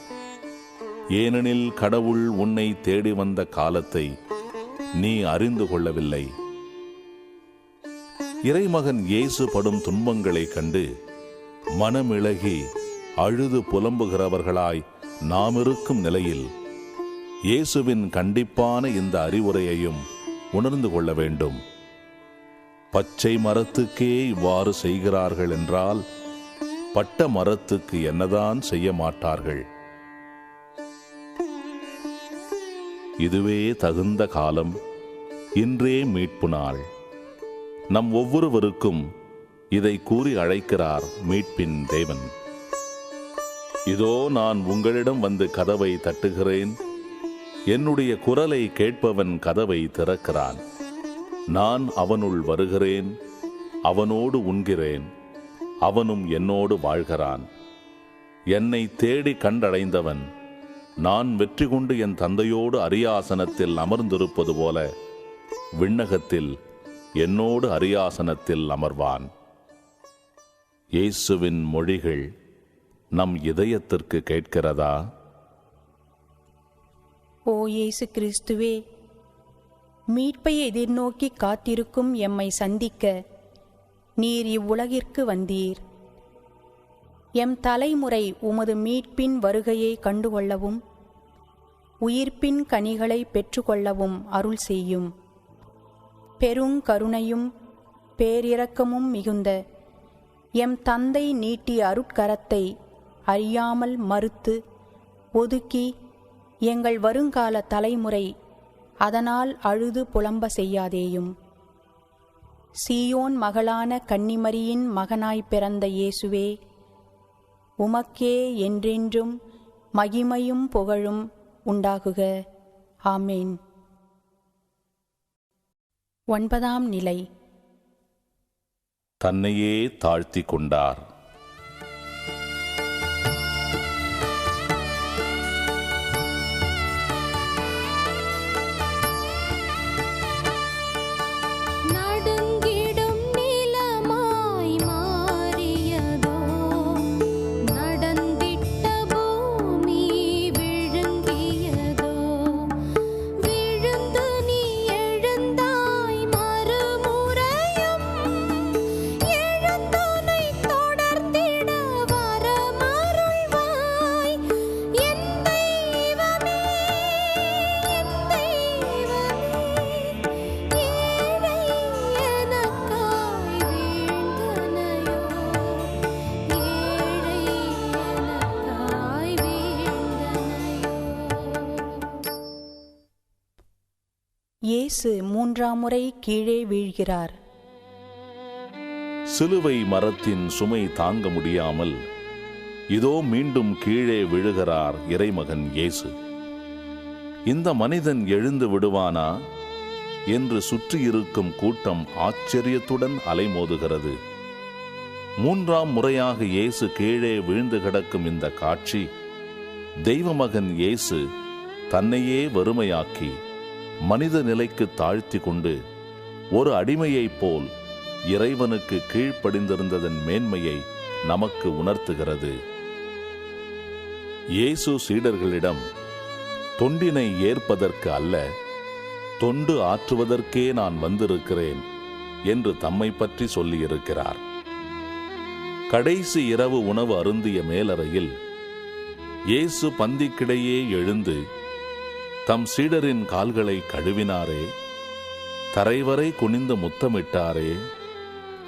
A: ஏனெனில் கடவுள் உன்னை தேடி வந்த காலத்தை நீ அறிந்து கொள்ளவில்லை. இறைமகன் இயேசு படும் துன்பங்களைக் கண்டு மனமிளகி அழுது புலம்புகிறவர்களாய் நாம் இருக்கும் நிலையில் இயேசுவின் கண்டிப்பான இந்த அறிவுரையையும் உணர்ந்து கொள்ள வேண்டும். பச்சை மரத்துக்கே இவ்வாறு செய்கிறார்கள் என்றால் பட்ட மரத்துக்கு என்னதான் செய்ய மாட்டார்கள்? இதுவே தகுந்த காலம். இன்றே மீட்பு நாள். நம் ஒவ்வொருவருக்கும் இதை கூறி அழைக்கிறார் மீட்பின் தேவன். இதோ நான் உங்களிடம் வந்து கதவை தட்டுகிறேன். என்னுடைய குரலை கேட்பவன் கதவை திறக்கிறான். நான் அவனுள் வருகிறேன், அவனோடு உண்கிறேன், அவனும் என்னோடு வாழ்கிறான். என்னை தேடி கண்டடைந்தவன் நான் வெற்றி கொண்டு என் தந்தையோடு அரியாசனத்தில் அமர்ந்திருப்பது போல விண்ணகத்தில் என்னோடு அரியாசனத்தில் அமர்வான். இயேசுவின் மொழிகள் நம் இதயத்திற்கு கேட்கிறதா?
B: ஓ இயேசு கிறிஸ்துவே, மீட்பை எதிர்நோக்கி காத்திருக்கும் எம்மை சந்திக்க நீர் இவ்வுலகிற்கு வந்தீர். எம் தலைமுறை உமது மீட்பின் வருகையை கண்டுகொள்ளவும் உயிர்ப்பின் கனிகளை பெற்றுக்கொள்ளவும் அருள் செய்யும். பெருங்கருணையும் பேரிரக்கமும் மிகுந்த எம் தந்தை நீட்டிய அருட்கரத்தை அறியாமல் மறுத்து ஒதுக்கி எங்கள் வருங்கால தலைமுறை அதனால் அழுது புலம்ப செய்யாதேயும். சீயோன் மகளான கன்னிமரியின் மகனாய் பிறந்த இயேசுவே, உமக்கே என்றென்றும் மகிமையும் புகழும் உண்டாகுக. ஆமேன். 9ஆம் நிலை.
A: தன்னையே தாழ்த்தி கொண்டார்.
C: நடுங்கிடும் நிலமாய் மாறியதோ
B: இயேசு 3ஆம் முறை கீழே வீழ்கிறார்.
A: சிலுவை மரத்தின் சுமை தாங்க முடியாமல் இதோ மீண்டும் கீழே விழுகிறார் இறைமகன் இயேசு. இந்த மனிதன் எழுந்து விடுவானா என்று சுற்றியிருக்கும் கூட்டம் ஆச்சரியத்துடன் அலைமோதுகிறது. 3ஆம் முறையாக இயேசு கீழே வீழ்ந்து கிடக்கும் இந்த காட்சி தெய்வமகன் இயேசு தன்னையே வெறுமையாக்கி மனித நிலைக்கு தாழ்த்தி கொண்டு ஒரு அடிமையைப் போல் இறைவனுக்கு கீழ்ப்படிந்திருந்ததன் மேன்மையை நமக்கு உணர்த்துகிறது. இயேசு சீடர்களிடம் தொண்டினை ஏற்பதற்கு அல்ல, தொண்டு ஆற்றுவதற்கே நான் வந்திருக்கிறேன் என்று தம்மை பற்றி சொல்லியிருக்கிறார். கடைசி இரவு உணவு அருந்திய மேலறையில் இயேசு பந்திக்கிடையே எழுந்து தம் சீடரின் கால்களை கழுவினாரே, தரைவரை குனிந்து முத்தமிட்டாரே.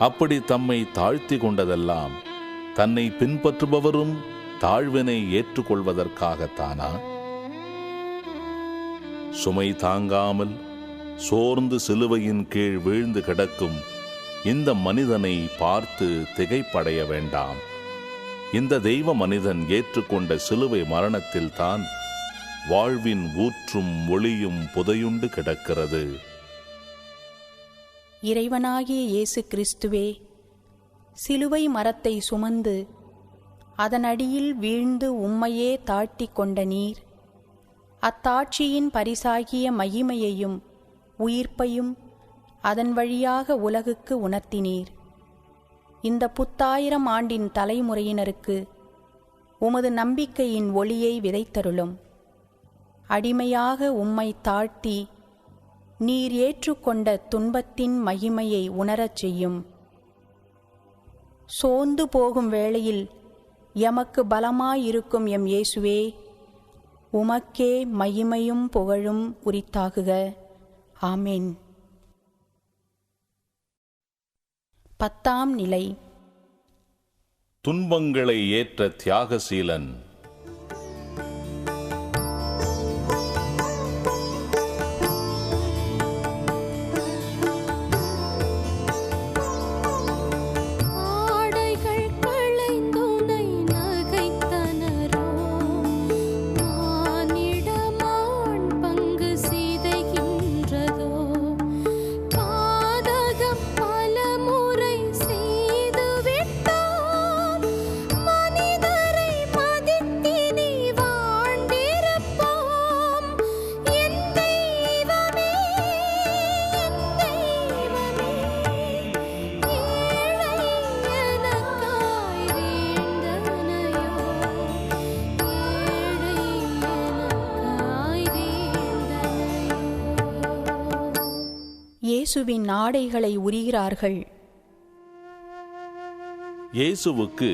A: அப்படி தம்மை தாழ்த்தி கொண்டதெல்லாம் தன்னை பின்பற்றுபவரும் தாழ்வினை ஏற்றுக்கொள்வதற்காகத்தானா? சுமை தாங்காமல் சோர்ந்து சிலுவையின் கீழ் வீழ்ந்து கிடக்கும் இந்த மனிதனை பார்த்து திகைப்படைய வேண்டாம். இந்த தெய்வ மனிதன் ஏற்றுக்கொண்ட சிலுவை மரணத்தில் தான் வாழ்வின் ஊற்றும் ஒளியும் புதையுண்டு கிடக்கிறது.
B: இறைவனாகிய இயேசு கிறிஸ்துவே, சிலுவை மரத்தை சுமந்து அதனடியில் வீழ்ந்து உம்மையே தாழ்த்தி கொண்ட நீர், அத்தாட்சியின் பரிசாகிய மகிமையையும் உயிர்ப்பையும் அதன் வழியாக உலகுக்கு உணர்த்தினீர். இந்த 1000 ஆண்டின் தலைமுறையினருக்கு உமது நம்பிக்கையின் ஒளியை விதைத்தருளும். அடிமையாக உம்மை தாழ்த்தி நீர் ஏற்றுக்கொண்ட துன்பத்தின் மகிமையை உணரச் செய்யும். சோர்ந்து போகும் வேளையில் எமக்கு பலமாயிருக்கும் எம் இயேசுவே, உமக்கே மகிமையும் புகழும் உரித்தாகுக. ஆமென். 10ஆம் நிலை.
A: துன்பங்களை ஏற்ற தியாகசீலன்.
B: இயேசுவின் ஆடைகளை உரிகிறார்கள்.
A: இயேசுவுக்கு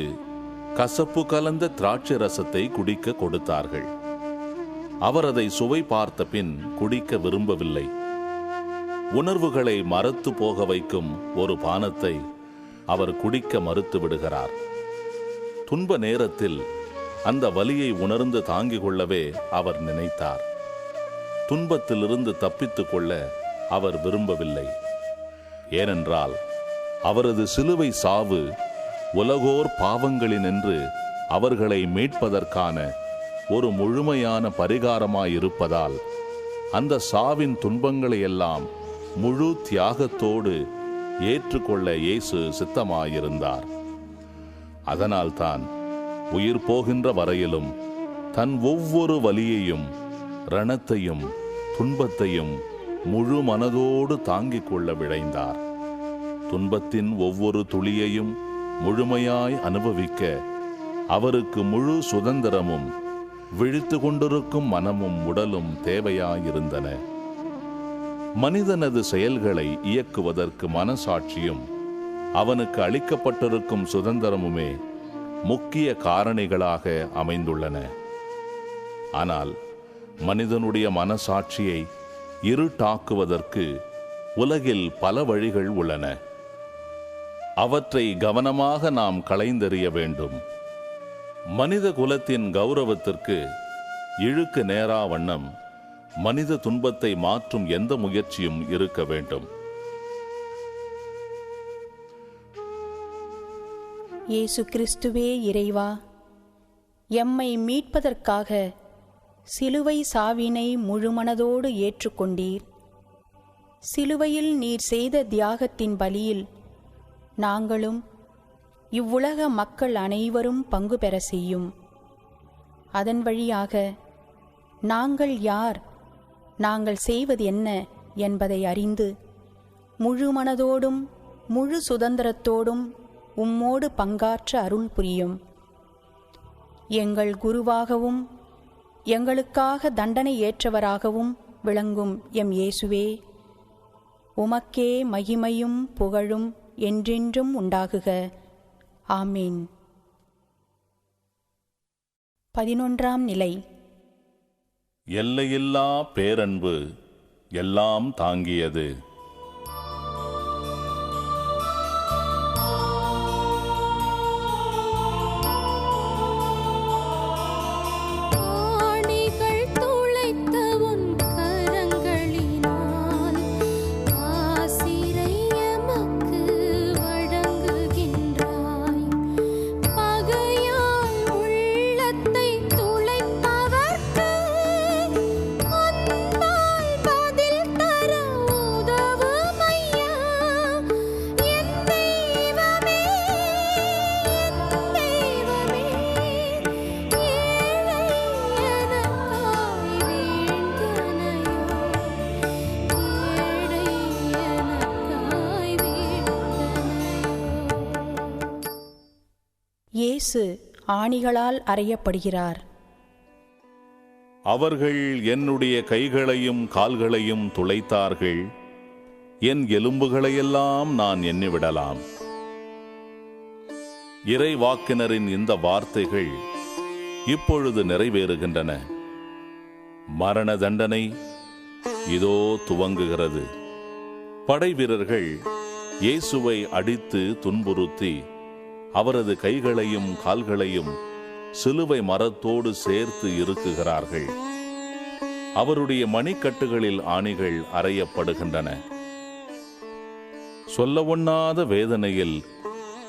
A: கசப்பு கலந்த திராட்சை ரசத்தை குடிக்க கொடுத்தார்கள். அவர் அதை சுவை பார்த்த பின் குடிக்க விரும்பவில்லை. உணர்வுகளை மறத்து போக வைக்கும் ஒரு பானத்தை அவர் குடிக்க மறுத்து விடுகிறார். துன்ப நேரத்தில் அந்த வலியை உணர்ந்து தாங்கிக் கொள்ளவே அவர் நினைத்தார். துன்பத்திலிருந்து தப்பித்துக் கொள்ள அவர் விரும்பவில்லை. ஏனென்றால் அவரது சிலுவை சாவு உலகோர் பாவங்களினின்று அவர்களை மீட்பதற்கான ஒரு முழுமையான பரிகாரமாயிருப்பதால் அந்த சாவின் துன்பங்களை எல்லாம் முழு தியாகத்தோடு ஏற்றுக்கொள்ள இயேசு சித்தமாயிருந்தார். அதனால்தான் உயிர் போகின்ற வரையிலும் தன் ஒவ்வொரு வலியையும் ரணத்தையும் துன்பத்தையும் முழு மனதோடு தாங்கிக் கொள்ள விழைந்தார். துன்பத்தின் ஒவ்வொரு துளியையும் முழுமையாய் அனுபவிக்க அவருக்கு முழு சுதந்திரமும் விழித்து கொண்டிருக்கும் மனமும் உடலும் தேவையாயிருந்தன. மனிதனது செயல்களை இயக்குவதற்கு மனசாட்சியும் அவனுக்கு அளிக்கப்பட்டிருக்கும் சுதந்திரமுமே முக்கிய காரணிகளாக அமைந்துள்ளன. ஆனால் மனிதனுடைய மனசாட்சியை இருட்டாக்குவதற்கு உலகில் பல வழிகள் உள்ளன. அவற்றை கவனமாக நாம் களைந்தெறிய வேண்டும். மனித குலத்தின் கௌரவத்திற்கு இழுக்கு நேரா வண்ணம் மனித துன்பத்தை மாற்றும் எந்த முயற்சியும் இருக்க வேண்டும்.
B: இயேசு கிறிஸ்துவே இறைவா, எம்மை மீட்பதற்காக சிலுவை சாவினை முழுமனதோடு ஏற்றுக்கொண்டீர். சிலுவையில் நீர் செய்த தியாகத்தின் பலியில் நாங்களும் இவ்வுலக மக்கள் அனைவரும் பங்கு பெற செய்யும். அதன் வழியாக நாங்கள் யார், நாங்கள் செய்வது என்ன என்பதை அறிந்து முழு மனதோடும் முழு சுதந்திரத்தோடும் உம்மோடு பங்காற்ற அருள் புரியும். எங்கள் குருவாகவும் எங்களுக்காக தண்டனை ஏற்றவராகவும் விளங்கும் எம் இயேசுவே, உமக்கே மகிமையும் புகழும் என்றென்றும் உண்டாகுக. ஆமீன். 11ஆம் நிலை.
A: எல்லையில்லா பேரன்பு எல்லாம் தாங்கியது.
B: இயேசு ஆணிகளால் அறையப்படுகிறார்.
A: அவர்கள் என்னுடைய கைகளையும் கால்களையும் துளைத்தார்கள், என் எலும்புகளையெல்லாம் நான் எண்ணிவிடலாம். இறைவாக்கினரின் இந்த வார்த்தைகள் இப்பொழுது நிறைவேறுகின்றன. மரண தண்டனை இதோ துவங்குகிறது. படைவீரர்கள் இயேசுவை அடித்து துன்புறுத்தி அவரது கைகளையும் கால்களையும் சிலுவை மரத்தோடு சேர்த்து இறுக்குகிறார்கள். அவருடைய மணிக்கட்டுகளில் ஆணிகள் அறையப்படுகின்றன. சொல்லவொண்ணாத வேதனையில்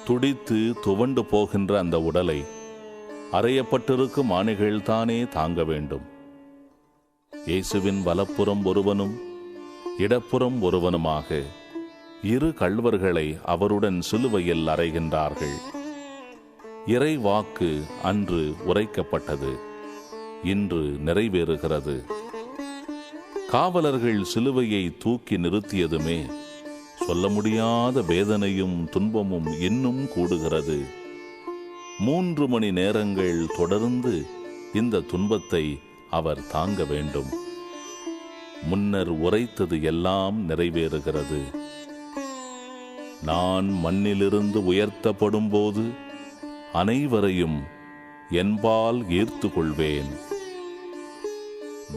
A: துடித்து துவண்டு போகின்ற அந்த உடலை அறையப்பட்டிருக்கும் ஆணிகள் தானே தாங்க வேண்டும். இயேசுவின் வலப்புறம் ஒருவனும் இடப்புறம் ஒருவனுமாக இரு கள்வர்களை அவருடன் சிலுவையில் அறைகின்றார்கள். இறை வாக்கு அன்று உரைக்கப்பட்டது, இன்று நிறைவேறுகிறது. காவலர்கள் சிலுவையை தூக்கி நிறுத்தியதுமே சொல்ல முடியாத வேதனையும் துன்பமும் இன்னும் கூடுகிறது. 3 மணி நேரங்கள் தொடர்ந்து இந்த துன்பத்தை அவர் தாங்க வேண்டும். முன்னர் உரைத்தது எல்லாம் நிறைவேறுகிறது. நான் மண்ணிலிருந்து உயர்த்தப்படும் போது அனைவரையும் என்பால் ஈர்த்து கொள்வேன்.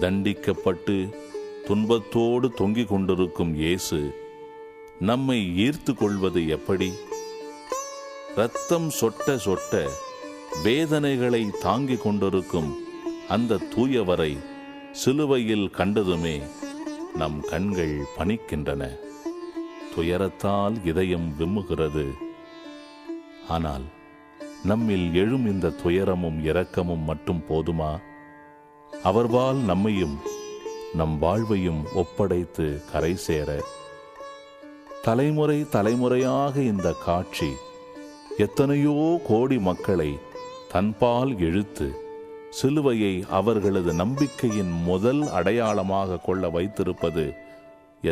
A: தண்டிக்கப்பட்டு துன்பத்தோடு தொங்கிக் கொண்டிருக்கும் இயேசு நம்மை ஈர்த்து கொள்வது எப்படி? இரத்தம் சொட்ட சொட்ட வேதனைகளை தாங்கிக் கொண்டிருக்கும் அந்த தூயவரை சிலுவையில் கண்டதுமே நம் கண்கள் பனிக்கின்றன. துயரத்தால் இதயம் விம்முகிறது. ஆனால் நம்மில் எழும் இந்த துயரமும் இரக்கமும் மட்டும் போதுமா? அவர்வால் நம்மையும் நம் வாழ்வையும் ஒப்படைத்து கரை சேர தலைமுறை தலைமுறையாக இந்த காட்சி எத்தனையோ கோடி மக்களை தன்பால் இழுத்து சிலுவையை அவர்களது நம்பிக்கையின் முதல் அடையாளமாக கொள்ள வைத்திருப்பது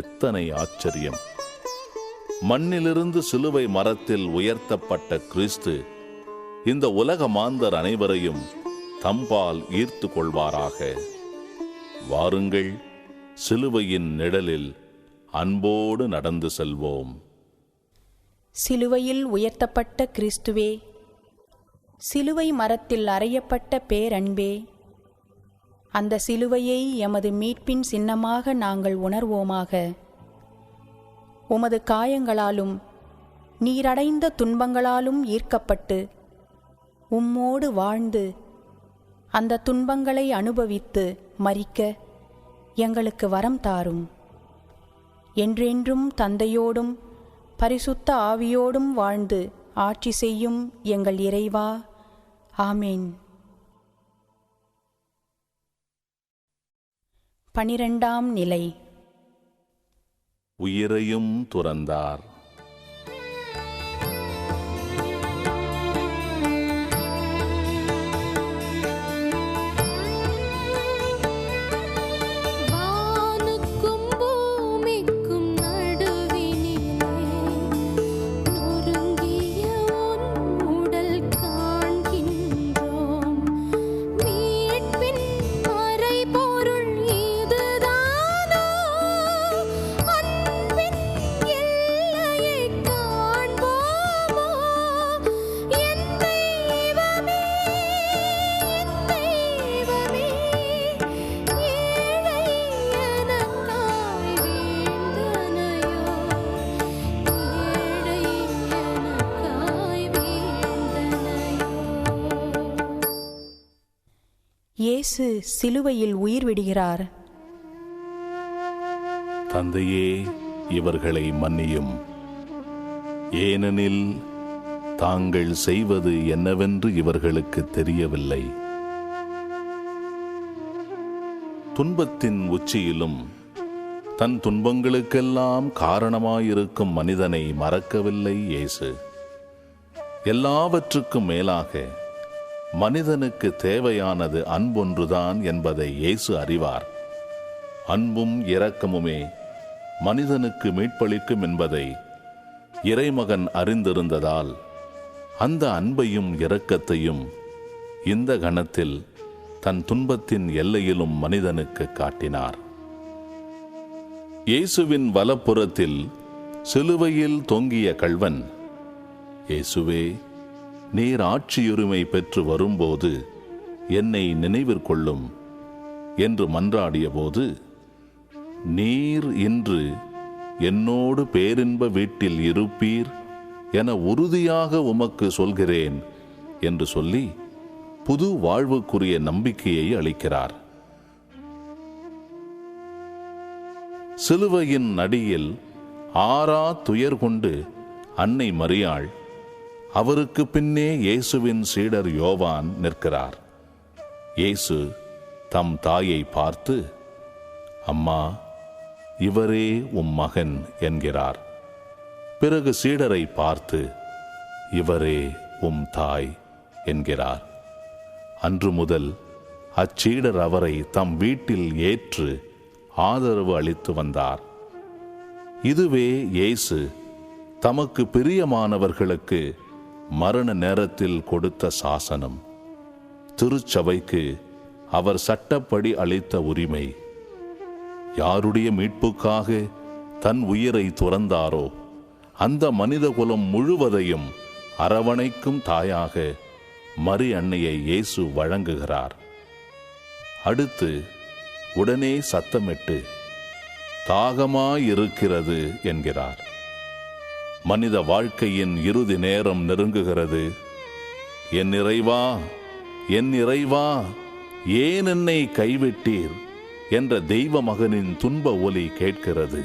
A: எத்தனை ஆச்சரியம்! மண்ணிலிருந்து சிலுவை மரத்தில் உயர்த்தப்பட்ட கிறிஸ்து இந்த உலக மாந்தர் அனைவரையும் தம்பால் ஈர்த்து கொள்வாராக. வாருங்கள், சிலுவையின் நிழலில் அன்போடு நடந்து செல்வோம்.
B: சிலுவையில் உயர்த்தப்பட்ட கிறிஸ்துவே, சிலுவை மரத்தில் அறையப்பட்ட பேரன்பே, அந்த சிலுவையை எமது மீட்பின் சின்னமாக நாங்கள் உணர்வோமாக. உமது காயங்களாலும் நீரடைந்த துன்பங்களாலும் ஈர்க்கப்பட்டு உம்மோடு வாழ்ந்து அந்த துன்பங்களை அனுபவித்து மரிக்க எங்களுக்கு வரம் தாரும். என்றென்றும் தந்தையோடும் பரிசுத்த ஆவியோடும் வாழ்ந்து ஆட்சி செய்யும் எங்கள் இறைவா. ஆமேன். 12ஆம் நிலை.
A: உயிரையும் துறந்தார்.
B: இயேசு சிலுவையில் உயிர் விடுகிறார்.
A: தந்தையே, இவர்களை மன்னியும், ஏனெனில் தாங்கள் செய்வது என்னவென்று இவர்களுக்கு தெரியவில்லை. துன்பத்தின் உச்சியிலும் தன் துன்பங்களுக்கெல்லாம் காரணமாயிருக்கும் மனிதனை மறக்கவில்லை இயேசு. எல்லாவற்றுக்கும் மேலாக மனிதனுக்கு தேவையானது அன்பொன்றுதான் என்பதை இயேசு அறிவார். அன்பும் இரக்கமுமே மனிதனுக்கு மீட்பளிக்கும் என்பதை இறைமகன் அறிந்திருந்ததால் அந்த அன்பையும் இரக்கத்தையும் இந்த கணத்தில் தன் துன்பத்தின் எல்லையிலும் மனிதனுக்கு காட்டினார். இயேசுவின் வலப்புறத்தில் சிலுவையில் தொங்கிய கள்வன், இயேசுவே, நீர் ஆட்சியுரிமை பெற்று வரும்போது என்னை நினைவிற்கொள்ளும் என்று மன்றாடிய போது, நீர் இன்று என்னோடு பேரின்ப வீட்டில் இருப்பீர் என உறுதியாக உமக்கு சொல்கிறேன் என்று சொல்லி புது வாழ்வுக்குரிய நம்பிக்கையை அளிக்கிறார். சிலுவையின் அடியில் ஆறா துயர் கொண்டு அன்னை மரியாள், அவருக்கு பின்னே இயேசுவின் சீடர் யோவான் நிற்கிறார். இயேசு தம் தாயை பார்த்து, அம்மா, இவரே உம் மகன் என்கிறார். பிறகு சீடரை பார்த்து, இவரே உம் தாய் என்கிறார். அன்று முதல் அச்சீடர் அவரை தம் வீட்டில் ஏற்று ஆதரவு அளித்து வந்தார். இதுவே இயேசு தமக்கு பிரியமானவர்களுக்கு மரண நேரத்தில் கொடுத்த சாசனம், திருச்சபைக்கு அவர் சட்டப்படி அளித்த உரிமை. யாருடைய மீட்புக்காக தன் உயிரை துறந்தாரோ அந்த மனிதகுலம் முழுவதையும் அரவணைக்கும் தாயாக மரி அன்னையை இயேசு வழங்குகிறார். அடுத்து உடனே சத்தமிட்டு, தாகமாயிருக்கிறது என்கிறார். மனித வாழ்க்கையின் இறுதி நேரம் நெருங்குகிறது. என் இறைவா, என் இறைவா, ஏன் என்னை கைவிட்டீர் என்ற தெய்வ மகனின் துன்ப ஒலி கேட்கிறது.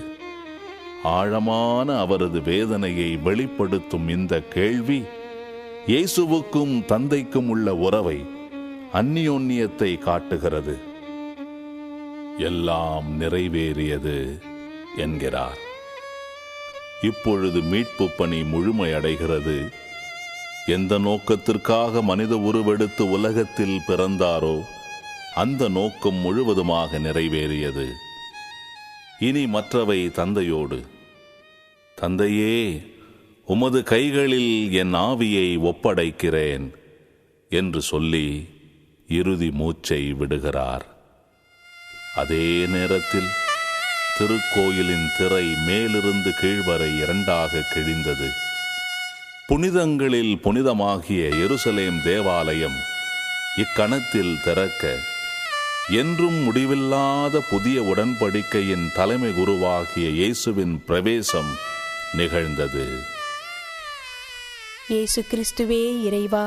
A: ஆழமான அவரது வேதனையை வெளிப்படுத்தும் இந்த கேள்வி இயேசுவுக்கும் தந்தைக்கும் உள்ள உறவை, அந்நியோன்யத்தை காட்டுகிறது. எல்லாம் நிறைவேறியது என்கிறார். இப்பொழுது மீட்பு பணி முழுமையடைகிறது. எந்த நோக்கத்திற்காக மனித உருவெடுத்து உலகத்தில் பிறந்தாரோ அந்த நோக்கம் முழுவதுமாக நிறைவேறியது. இனி மற்றவை தந்தையோடு. தந்தையே, உமது கைகளில் என் ஆவியை ஒப்படைக்கிறேன் என்று சொல்லி இறுதி மூச்சை விடுகிறார். அதே நேரத்தில் திருக்கோயிலின் திரை மேலிருந்து கீழ்வரை இரண்டாக கிழிந்தது. புனிதங்களில் புனிதமாகிய எருசலேம் தேவாலயம் இக்கணத்தில் திறக்க, என்றும் முடிவில்லாத புதிய உடன்படிக்கையின் தலைமை குருவாகிய இயேசுவின் பிரவேசம் நிகழ்ந்தது.
B: இயேசு கிறிஸ்துவே இறைவா,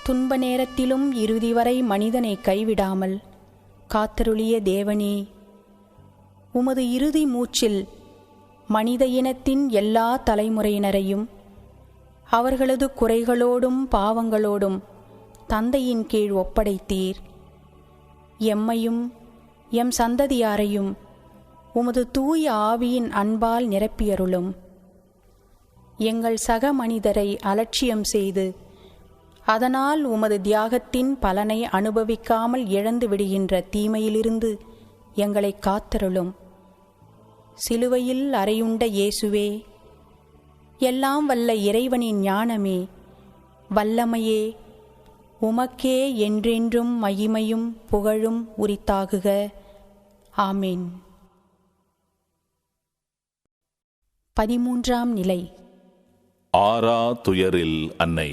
B: துன்ப நேரத்திலும் இறுதி வரை மனிதனை கைவிடாமல் காத்தருளிய தேவனே, உமது இறுதி மூச்சில் மனித இனத்தின் எல்லா தலைமுறையினரையும் அவர்களது குறைகளோடும் பாவங்களோடும் தந்தையின் கீழ் ஒப்படைத்தீர். எம்மையும் எம் சந்ததியாரையும் உமது தூய ஆவியின் அன்பால் நிரப்பியருளும். எங்கள் சக மனிதரை அலட்சியம் செய்து அதனால் உமது தியாகத்தின் பலனை அனுபவிக்காமல் இழந்து விடுகின்ற தீமையிலிருந்து எங்களை காத்தருளும். சிலுவையில் அறையுண்ட இயேசுவே, எல்லாம் வல்ல இறைவனின் ஞானமே, வல்லமையே, உமக்கே என்றென்றும் மகிமையும் புகழும் உரித்தாகுக. ஆமேன். 13ஆம் நிலை.
A: ஆறா துயரில் அன்னை.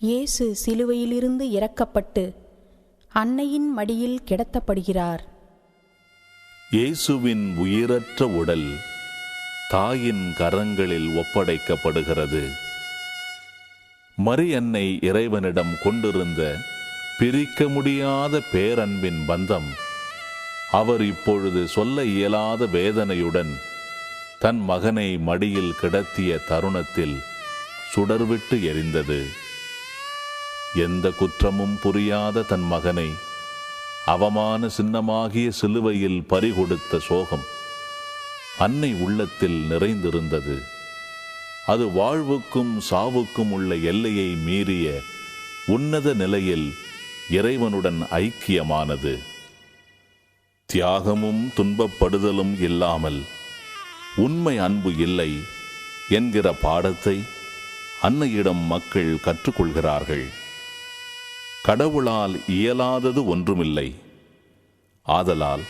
B: இயேசு சிலுவையிலிருந்து இறக்கப்பட்டு அன்னையின் மடியில் கிடத்தப்படுகிறார்.
A: இயேசுவின் உயிரற்ற உடல் தாயின் கரங்களில் ஒப்படைக்கப்படுகிறது. மரியன்னை இறைவனிடம் கொண்டிருந்த பிரிக்க முடியாத பேரன்பின் பந்தம் அவர் இப்பொழுது சொல்ல இயலாத வேதனையுடன் தன் மகனை மடியில் கிடத்திய தருணத்தில் சுடர்விட்டு எரிந்தது. எந்த குற்றமும் புரியாத தன் மகனை அவமான சின்னமாகிய சிலுவையில் பறிகொடுத்த சோகம் அன்னை உள்ளத்தில் நிறைந்திருந்தது. அது வாழ்வுக்கும் சாவுக்கும் உள்ள எல்லையை மீறிய உன்னத நிலையில் இறைவனுடன் ஐக்கியமானது. தியாகமும் துன்பப்படுதலும் இல்லாமல் உண்மை அன்பு இல்லை என்கிற பாடத்தை அன்னையிடம் மக்கள் கற்றுக்கொள்கிறார்கள். கடவுளால் இயலாதது ஒன்றுமில்லை. ஆதலால்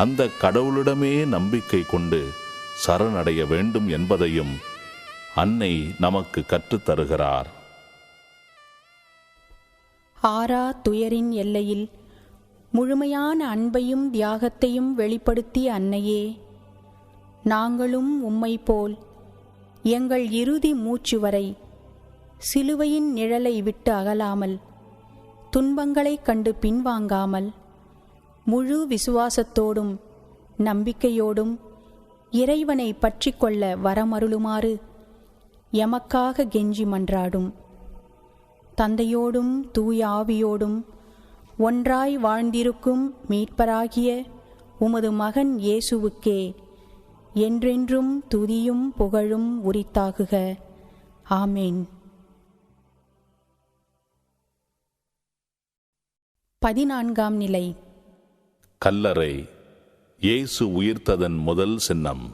A: அந்த கடவுளிடமே நம்பிக்கை கொண்டு சரணடைய வேண்டும் என்பதையும் அன்னை நமக்கு கற்றுத்தருகிறார்.
B: ஆறா துயரின் எல்லையில் முழுமையான அன்பையும் தியாகத்தையும் வெளிப்படுத்திய அன்னையே, நாங்களும் உம்மை போல் எங்கள் இறுதி மூச்சு வரை சிலுவையின் நிழலை விட்டு அகலாமல், துன்பங்களைக் கண்டு பின்வாங்காமல், முழு விசுவாசத்தோடும் நம்பிக்கையோடும் இறைவனை பற்றி கொள்ள வரமருளுமாறு எமக்காக கெஞ்சி மன்றாடும். தந்தையோடும் தூய ஆவியோடும் ஒன்றாய் வாழ்ந்திருக்கும் மீட்பராகிய உமது மகன் இயேசுவுக்கே என்றென்றும் துதியும் புகழும் உரித்தாகுக. ஆமேன். 14ஆம் நிலை.
A: கல்லறை. இயேசு உயிர்த்ததன் முதல் சின்னம்.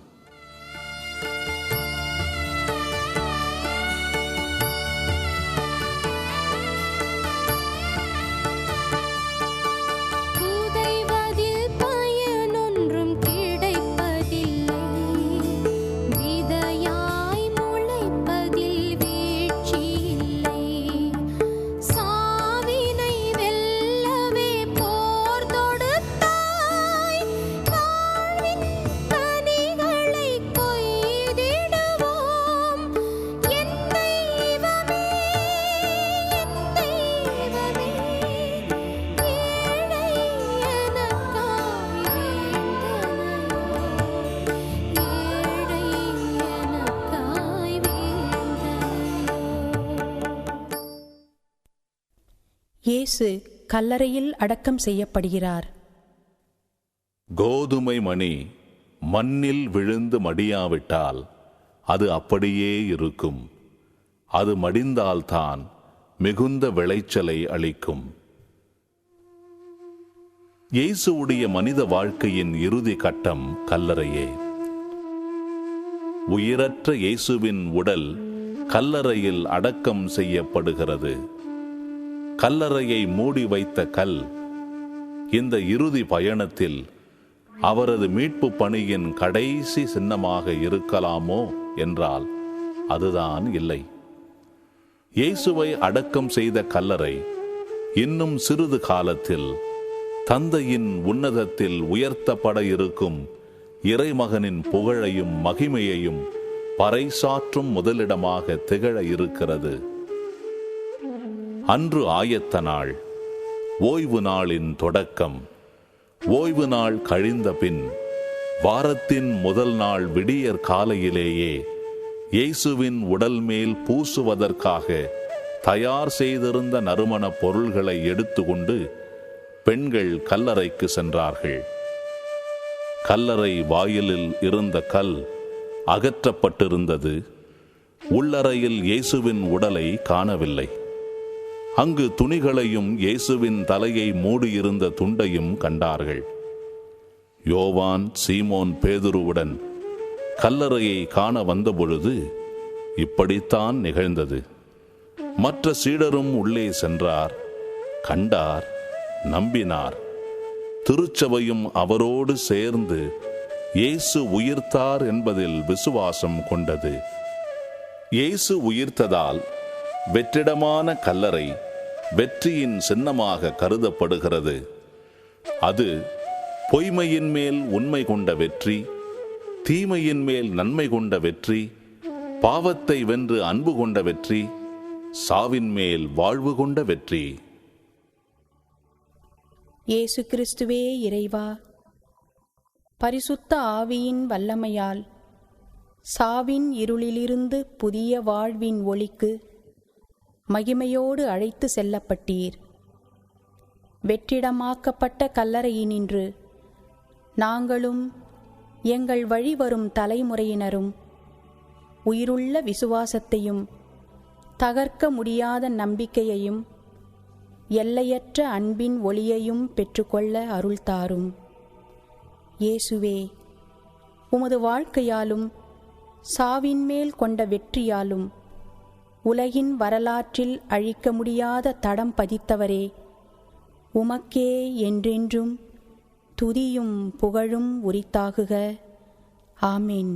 B: இயேசு கல்லறையில் அடக்கம் செய்யப்படுகிறார்.
A: கோதுமை மணி மண்ணில் விழுந்து மடியாவிட்டால் அது அப்படியே இருக்கும். அது மடிந்தால்தான் மிகுந்த விளைச்சலை அளிக்கும். இயேசுவுடைய மனித வாழ்க்கையின் இறுதி கட்டம் கல்லறையே. உயிரற்ற இயேசுவின் உடல் கல்லறையில் அடக்கம் செய்யப்படுகிறது. கல்லறையை மூடி வைத்த கல் இந்த இறுதி பயணத்தில் அவரது மீட்பு பணியின் கடைசி சின்னமாக இருக்கலாமோ என்றால் அதுதான் இல்லை. இயேசுவை அடக்கம் செய்த கல்லறை இன்னும் சிறிது காலத்தில் தந்தையின் உன்னதத்தில் உயர்த்தப்பட இருக்கும் இறைமகனின் புகழையும் மகிமையையும் பறைசாற்றும் முதலிடமாக திகழ இருக்கிறது. அன்று ஆயத்த நாள், ஓய்வு நாளின் தொடக்கம். ஓய்வு நாள் கழிந்த பின் வாரத்தின் முதல் நாள் விடியற் காலையிலேயே இயேசுவின் உடல் மேல் பூசுவதற்காக தயார் செய்திருந்த நறுமண பொருள்களை எடுத்துக்கொண்டு பெண்கள் கல்லறைக்கு சென்றார்கள். கல்லறை வாயிலில் இருந்த கல் அகற்றப்பட்டிருந்தது. உள்ளறையில் இயேசுவின் உடலை காணவில்லை. அங்கு துணிகளையும் இயேசுவின் தலையை மூடியிருந்த துண்டையும் கண்டார்கள். யோவான் சீமோன் பேதுருவுடன் கல்லறையை காண வந்தபொழுது இப்படித்தான் நிகழ்ந்தது. மற்ற சீடரும் உள்ளே சென்றார், கண்டார், நம்பினார். திருச்சபையும் அவரோடு சேர்ந்து இயேசு உயிர்த்தார் என்பதில் விசுவாசம் கொண்டது. இயேசு உயிர்த்ததால் வெற்றிடமான கல்லறை வெற்றியின் சின்னமாக கருதப்படுகிறது. அது பொய்மையின் மேல் உண்மை கொண்ட வெற்றி, தீமையின் மேல் நன்மை கொண்ட வெற்றி, பாவத்தை வென்று அன்பு கொண்ட வெற்றி, சாவின் மேல் வாழ்வு கொண்ட வெற்றி.
B: இயேசு கிறிஸ்துவே இறைவா, பரிசுத்த ஆவியின் வல்லமையால் சாவின் இருளிலிருந்து புதிய வாழ்வின் ஒளிக்கு மகிமையோடு அழைத்து செல்லப்பட்டீர். வெற்றிடமாக்கப்பட்ட கல்லறையினின்று நாங்களும் எங்கள் வழிவரும் தலைமுறையினரும் உயிருள்ள விசுவாசத்தையும் தகர்க்க முடியாத நம்பிக்கையையும் எல்லையற்ற அன்பின் ஒளியையும் பெற்றுக்கொள்ள அருள் தாரும். இயேசுவே, உமது வாழ்க்கையாலும் சாவின் மேல் கொண்ட வெற்றியாலும் உலகின் வரலாற்றில் அழிக்க முடியாத தடம் பதித்தவரே, உமக்கே என்றென்றும் துதியும் புகழும் உரித்தாகுக. ஆமேன்.